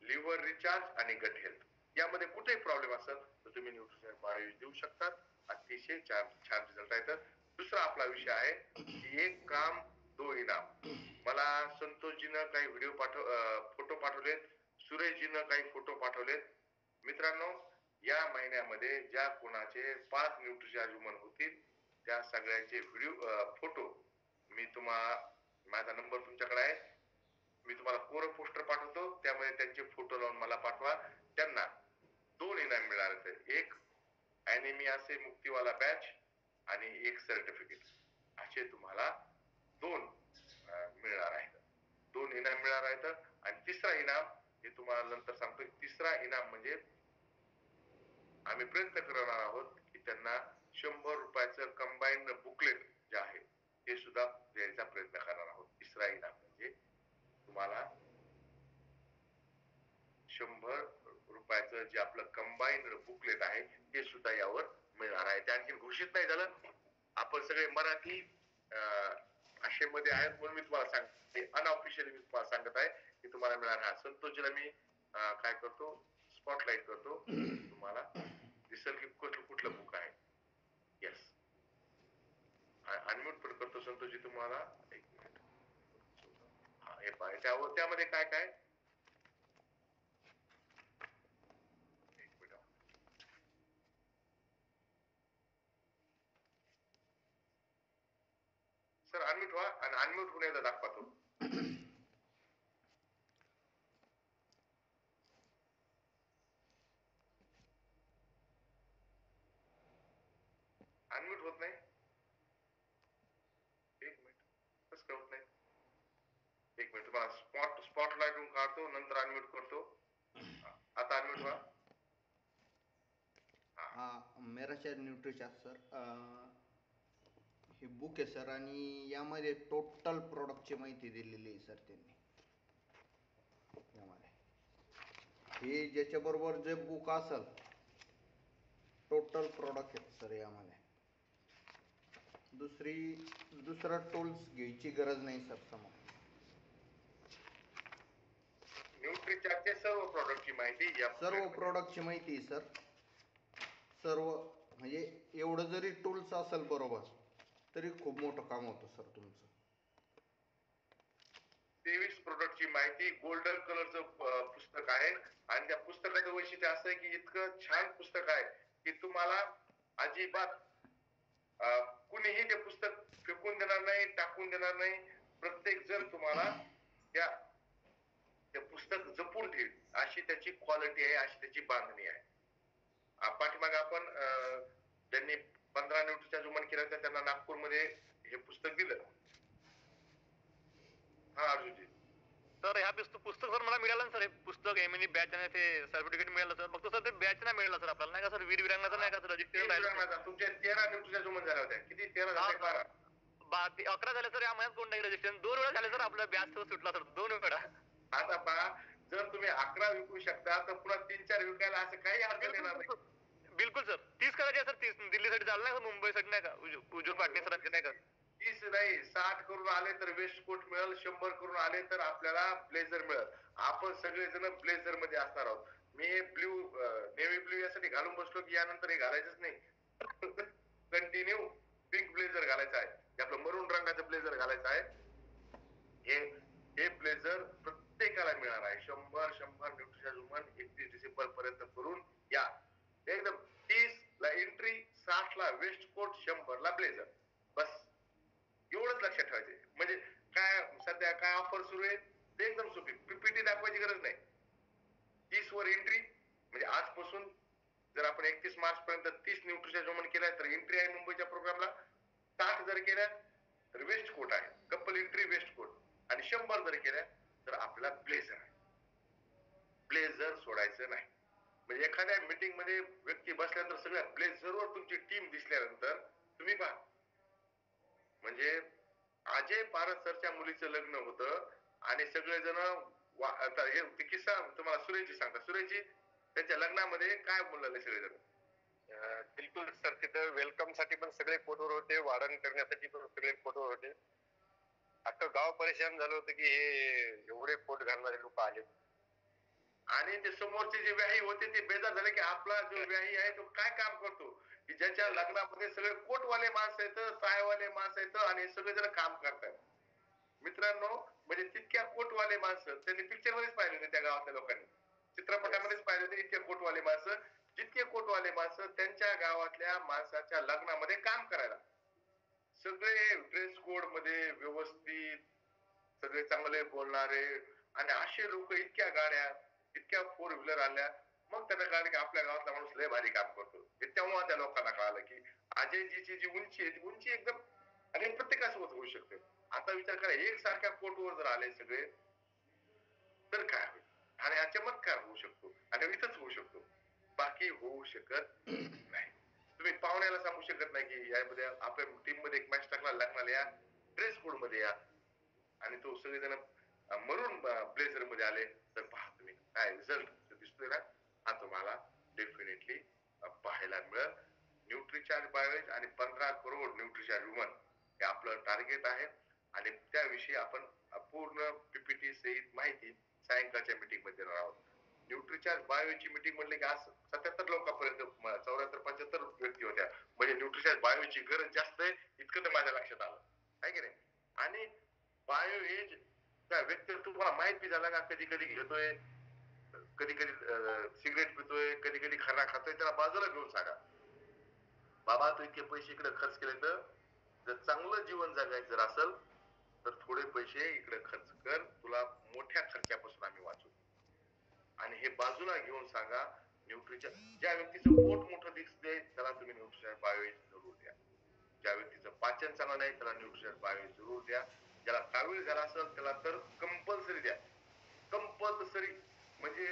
लिव्हर रिचार्ज आणि गट हेल्थ. यामध्ये कुठेही प्रॉब्लेम असेल तर तुम्ही न्यूट्रिशन बायोएज देऊ शकतात. अतिशय छान रिझल्ट आहे. तर दुसरा आपला विषय आहे की 1 काम 2 इनाम. मला संतोषजीनं काही व्हिडिओ फोटो पाठवलेत, सुरेशजीनं काही फोटो पाठवलेत. मित्रांनो, या महिन्यामध्ये ज्या कोणाचे 5 न्यूट्रिचार्ज वुमन होतील, त्या सगळ्यांचे व्हिडिओ फोटो मी माझा नंबर तुमच्याकडे आहे, मी तुम्हाला कोरं पोस्टर पाठवतो, त्यामध्ये त्यांचे फोटो लावून मला पाठवा. त्यांना 2 इनाम मिळणार आहेत. एक ॲनिमिया से मुक्तीवाला बॅच आणि एक सर्टिफिकेट. असे तुम्हाला 2 मिळणार आहेत. 2 इनाम मिळणार आहेत. आणि तिसरा इनाम हे तुम्हाला नंतर सांगतो. तिसरा इनाम म्हणजे आम्ही प्रयत्न करणार आहोत की त्यांना 100 रुपयाचं कंबाईंड बुकलेट जे आहे ते सुद्धा द्यायचा प्रयत्न करणार आहोत. तिसरा इनाम म्हणजे तुम्हाला 100 रुपयाचं जे आपलं कंबाईंड बुकलेट आहे ते सुद्धा यावर मिळणार आहे. ते आणखी घोषित नाही झालं. आपण सगळे मराठी भाषेमध्ये आहेत म्हणून मी तुम्हाला सांगते, अनऑफिशियली मी तुम्हाला सांगत आहे की तुम्हाला मिळणार. हा संतोषजीला मी काय करतो, स्पॉटलाइट करतो, तुम्हाला दिसेल की कुठलं बुक आहे. येस, अनम्यूट पण करतो संतोषजी तुम्हाला. 1 मिनिट. हा, हे पाहिजे त्यामध्ये काय काय. सर अनम्यूट व्हा आणि अनम्यूट होऊन एकदा दाखवा तो. अनम्यूट होत नाही. 1 मिनिट, कसं काय होत नाही. 1 मिनिट, तुम्हाला स्पॉटलाइट होऊन काढतो, नंतर अनम्यूट करतो. आता अनम्यूट व्हा. मेराचार्ज न्यूट्रिचार्ज सर, हे बुक आहे सर आणि यामध्ये टोटल प्रोडक्टची माहिती दिलेली आहे सर त्यांनी. यामध्ये हे ज्याच्याबरोबर जे बुक असेल टोटल प्रोडक्ट आहेत सर यामध्ये. दुसरं टूल्स घ्यायची गरज नाही सर समोर. न्यूट्रीचार्जचे सर्व प्रोडक्टची माहिती या सर्व प्रोडक्टची माहिती आहे सर. सर्व म्हणजे एवढं जरी टूल्स असेल बरोबर तरी खूप मोठं काम होतं सर तुमचं. 23 प्रोडक्टची माहिती गोल्डन कलरचं पुस्तक आहे आणि त्या पुस्तकाचं वैशिष्ट्य असं आहे की इतकं छान पुस्तक आहे की तुम्हाला अजिबात कुणीही ते पुस्तक फेकून देणार नाही, टाकून देणार नाही. प्रत्येक जण तुम्हाला ते पुस्तक जपून ठेवी अशी त्याची क्वालिटी आहे, अशी त्याची बांधणी आहे. पाठीमागे आपण ज्यांनी 15 न्यूट्रीचा जुमन केला होता त्यांना नागपूरमध्ये हे पुस्तक दिलं. हा अर्जुनजी सर ह्या पुस्तक सर मला मिळालं ना सर, हे पुस्तक एमिनी बॅच आणि ते सर्टिफिकेट मिळालं सर. फक्त सर ते बॅच नाही मिळालं सर आपल्याला, नाही का सर, वीर विरांगणाचं नाही का सर रजिस्ट्रेशन राहिलं. तुमच्या 13 न्यूट्रीच्या जुमन झाल्या होत्या. किती 13 झाले 12? 11 झाले सर. या महिन्यात कोण नाही रजिस्ट्रेशन 2 वेळा झाले सर. आपला बॅच सुटला सर 2 वेळा. आता पहा, जर तुम्ही 11 विकू शकता तर पुन्हा 3-4 विकायला असं काही अडचण येणार नाही. बिलकुल सर. 30 करायचे सर. 30 दिल्लीसाठी झालं नाही का, मुंबईसाठी नाही का, उज्ज्वल पाटणे सरांचे नाही का. 30 नाही 60 करून आले तर वेस्ट कोट मिळेल, 100 करून आले तर आपल्याला ब्लेझर मिळेल. आपण सगळेजण ब्लेझर मध्ये असणार आहोत. मी हे ब्ल्यू नेव्ही ब्ल्यू यासाठी घालून बसलो की यानंतर हे घालायचंच नाही. कंटिन्यू पिंक ब्लेझर घालायचं आहे, आपलं मरून रंगाचं ब्लेझर घालायचं आहे. हे ब्लेझर प्रत्येकाला मिळणार आहे. 100 न्यूट्रीच्या जुमन 31 डिसेंबर पर्यंत करून या. एकदम 30 ला एंट्री, 60 ला वेस्ट कोट, 100 ला ब्लेझर. बस एवढंच लक्षात ठेवायचे. म्हणजे काय सध्या काय ऑफर सुरू आहे ते एकदम सोपी, पीपीटी दाखवायची गरज नाही. 30 वर एंट्री म्हणजे आजपासून जर आपण 31 मार्च पर्यंत 30 न्यूट्रीच्या जुमन केलाय तर एंट्री आहे मुंबईच्या प्रोग्रामला. 60 जर केल्या तर वेस्ट कोट आहे, कपल एंट्री वेस्ट कोट. आणि 100 जर केल्या तर आपल्याला ब्लेझर आहे. ब्लेझर सोडायचं नाही. म्हणजे एखाद्या मीटिंग मध्ये व्यक्ती बसल्यानंतर सगळ्या ब्लेझरवर तुमची टीम दिसल्यानंतर तुम्ही पहा, म्हणजे अजय पारस सरच्या मुलीचं लग्न होतं आणि सगळेजण हे किस्सा तुम्हाला सुरेशजी सांगता. सुरेशजी त्याच्या लग्नामध्ये काय बोलले सगळेजण? बिलकुल सर, तिथं वेलकम साठी पण सगळे फोटोवर होते, वाढण करण्यासाठी पण सगळे फोटोवर होते. अख्खं गाव परेशान झालं होतं की हे एवढे पोट घालणारे लोक आले. आणि ते समोरचे जे व्याही होते ते बेजार झाले की आपला जो व्याही आहे तो काय काम करतो, की ज्याच्या लग्नामध्ये सगळे कोटवाले माणसं आहेत, सायवाले माणसं आहेत आणि सगळेजण काम करतात. मित्रांनो, म्हणजे तितक्या कोटवाले माणसं त्यांनी पिक्चर मध्येच पाहिले होते त्या गावातल्या लोकांनी, चित्रपटामध्येच पाहिले होते. इतके कोटवाले माणसं, जितके कोटवाले माणसं त्यांच्या गावातल्या माणसाच्या लग्नामध्ये काम करायला. सगळे ड्रेस कोड मध्ये व्यवस्थित, सगळे चांगले बोलणारे आणि असे लोक, इतक्या गाड्या, इतक्या 4 व्हीलर आल्या. मग त्यांना कळालं की आपल्या गावातला माणूस लय भारी काम करतो. तेव्हा त्या लोकांना कळालं की अजयजीची जी उंची आहे ती उंची एकदम, आणि प्रत्येकासोबत होऊ शकते. आता विचार करा, एकसारख्या कोटवर जर आले सगळे तर काय होईल. आणि हा चमत्कार होऊ शकतो आणि इथंच होऊ शकतो, बाकी होऊ शकत नाही. तुम्ही पाहुण्याला सांगू शकत नाही की यामध्ये आपल्या टीम मध्ये एक मॅच टाकला, लग्नाला या, ड्रेस कोड मध्ये या, आणि तो सगळेजण मरून ब्लेझर मध्ये आले तर पहा तुम्ही काय रिझल्ट दिसतोय ना. हा तुम्हाला डेफिनेटली पाहायला मिळेल. न्यूट्रीचार्ज बायोएज आणि 15 करोड न्यूट्रीचार्ज वुमन हे आपलं टार्गेट आहे आणि त्याविषयी आपण पूर्ण पीपीटी सहित माहिती सायंकाळच्या मीटिंग मध्ये देणार आहोत. न्यूट्रीचार्ज बायोची मीटिंग म्हणले की आज 77 लोकांपर्यंत 74-75 व्यक्ती होत्या. म्हणजे न्यूट्रीचार्ज बायोची गरज जास्त आहे इतकं तर माझ्या लक्षात आलं आहे की नाही. आणि बायो एज त्या व्यक्ती तुम्हाला माहिती झाला का, कधी कधी घेतोय, कधी कधी सिगरेट पितोय, कधी कधी खाना खातोय, त्याला बाजूला घेऊन सांगा, बाबा तू इतके पैसे इकडे खर्च केले तर जर चांगलं जीवन जगायचं जर असेल तर थोडे पैसे इकडे खर्च कर, तुला मोठ्या खर्चापासून आम्ही वाचू. आणि हे बाजूला घेऊन सांगा. न्यूट्रीच्या ज्या व्यक्तीचं पोट मोठं दिसते त्याला तुम्ही न्यूट्रिशन बायोएज जरूर द्या. ज्या व्यक्तीचं पाचन चांगलं नाही त्याला न्यूट्रिशन बायोएज जरूर द्या. ज्याला कावीळ झाला असेल त्याला तर कंपल्सरी द्या. कंपल्सरी म्हणजे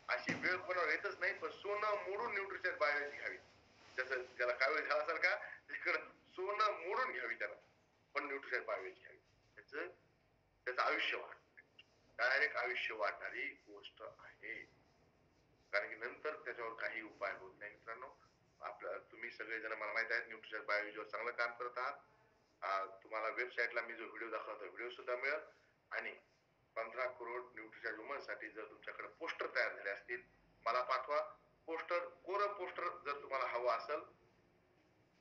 अशी वेळ कोणावर येतच नाही, पण सोनं मोडून न्यूट्रिशन बायोएज घ्यावी. जसं ज्याला कावीळ झाला असेल का तिकडं सोनं मोडून घ्यावी त्याला, पण न्यूट्रिशन बायोएज घ्यावी. त्याचं आयुष्य वाढतं. डायरेक्ट आयुष्य वाढणारी गोष्ट आहे. कारण की नंतर त्याच्यावर काही उपाय होत नाही मित्रांनो. आपल्या तुम्ही सगळेजण मला माहित आहे न्यूट्रिशन बायोलॉजीवर चांगलं काम करत आहात. तुम्हाला वेबसाईटला मी जो व्हिडिओ दाखवतो व्हिडिओ सुद्धा मिळेल आणि 15 करोड न्यूट्रिशन वुमन साठी जर तुमच्याकडे पोस्टर तयार झाले असतील मला पाठवा. पोस्टर कोरं पोस्टर जर तुम्हाला हवं असेल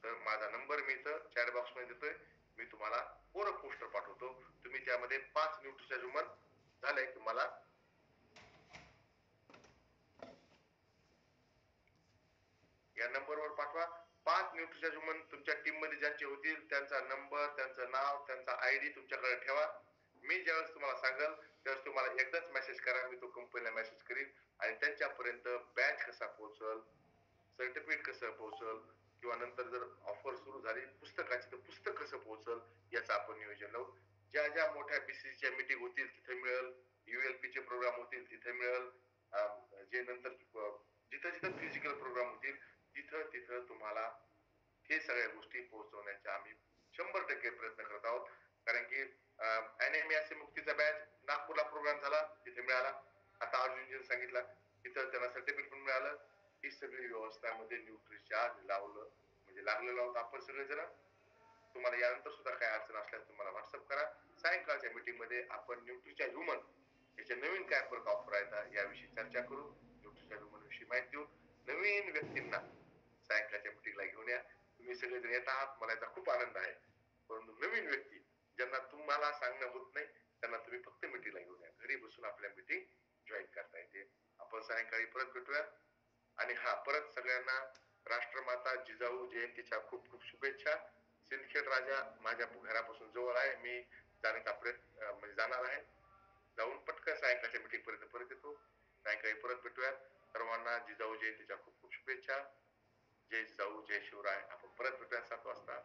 तर माझा नंबर मी इथं चॅट बॉक्स मध्ये देतोय. मी तुम्हाला कोरं पोस्टर पाठवतो. तुम्ही त्यामध्ये 5 न्यूट्रिशन वुमन झाले की मला या नंबरवर पाठवा. 5 न्यूट्रिशन वुमन तुमच्या टीम मध्ये ज्यांचे होतील त्यांचा नंबर, त्यांचं नाव, त्यांचा आयडी तुमच्याकडे ठेवा. मी ज्यावेळेस तुम्हाला सांगेल त्यावेळेस तुम्हाला एकदाच मेसेज करा. मी तो कंपनीला मेसेज करीन आणि त्यांच्यापर्यंत बॅच कसा पोहोचल, सर्टिफिकेट कसं पोहोचल किंवा नंतर जर ऑफर सुरू झाली पुस्तकाची तर पुस्तक कसं पोहोचल याचं आपण नियोजन लावू. ज्या ज्या मोठ्या बीसीसीच्या मीटिंग होतील तिथे मिळेल, ULP चे प्रोग्राम होतील तिथे मिळेल, जे नंतर जिथं जिथं फिजिकल प्रोग्राम होतील तिथं तिथं तुम्हाला हे सगळ्या गोष्टी पोहोचवण्याचा आम्ही 100% प्रयत्न करत आहोत. कारण की अॅनेमियाचे मुक्तीचा बॅच नागपूरला प्रोग्राम झाला तिथे मिळाला. आता अर्जुनजीने सांगितलं तिथं त्यांना सर्टिफिकेट पण मिळालं. ही सगळी व्यवस्था मध्ये न्यूट्रिचार्ज लावलं म्हणजे लागलेलो आहोत आपण सगळेजण. तुम्हाला यानंतर सुद्धा काही अडचण असल्यास तुम्हाला व्हॉट्सअप करा. सायंकाळच्या मीटिंग मध्ये आपण न्यूट्रिचार्ज वुमन याचे नवीन काय परत ऑफर आहेत याविषयी चर्चा करू. न्यूट्रिचार्ज वुमन विषयी माहिती देऊ. नवीन व्यक्तींना सायंकाळच्या मीटिंगला घेऊन या. तुम्ही सगळेजण येत आहात मला याचा खूप आनंद आहे. परंतु नवीन व्यक्ती ज्यांना तुम्हाला सांगणं होत नाही त्यांना तुम्ही फक्त मीटिंगला घेऊन या. घरी बसून आपल्या मीटिंग जॉईन करता येते. आपण सायंकाळी परत भेटूयात. आणि हा परत सगळ्यांना राष्ट्रमाता जिजाऊ जयंतीच्या खूप खूप शुभेच्छा. सिंदखेड राजा माझ्या घरापासून जवळ आहे. मी जाण्याचा प्रयत्न म्हणजे जाणार आहे. जाऊन पटकन सायंकाळच्या मीटिंग पर्यंत परत येतो. सायंकाळी परत भेटूयात. सर्वांना जिजाऊ जयंतीच्या खूप खूप शुभेच्छा. जय जिजाऊ जय शिवराय. आपण परत भेटूयात 7 वाजता.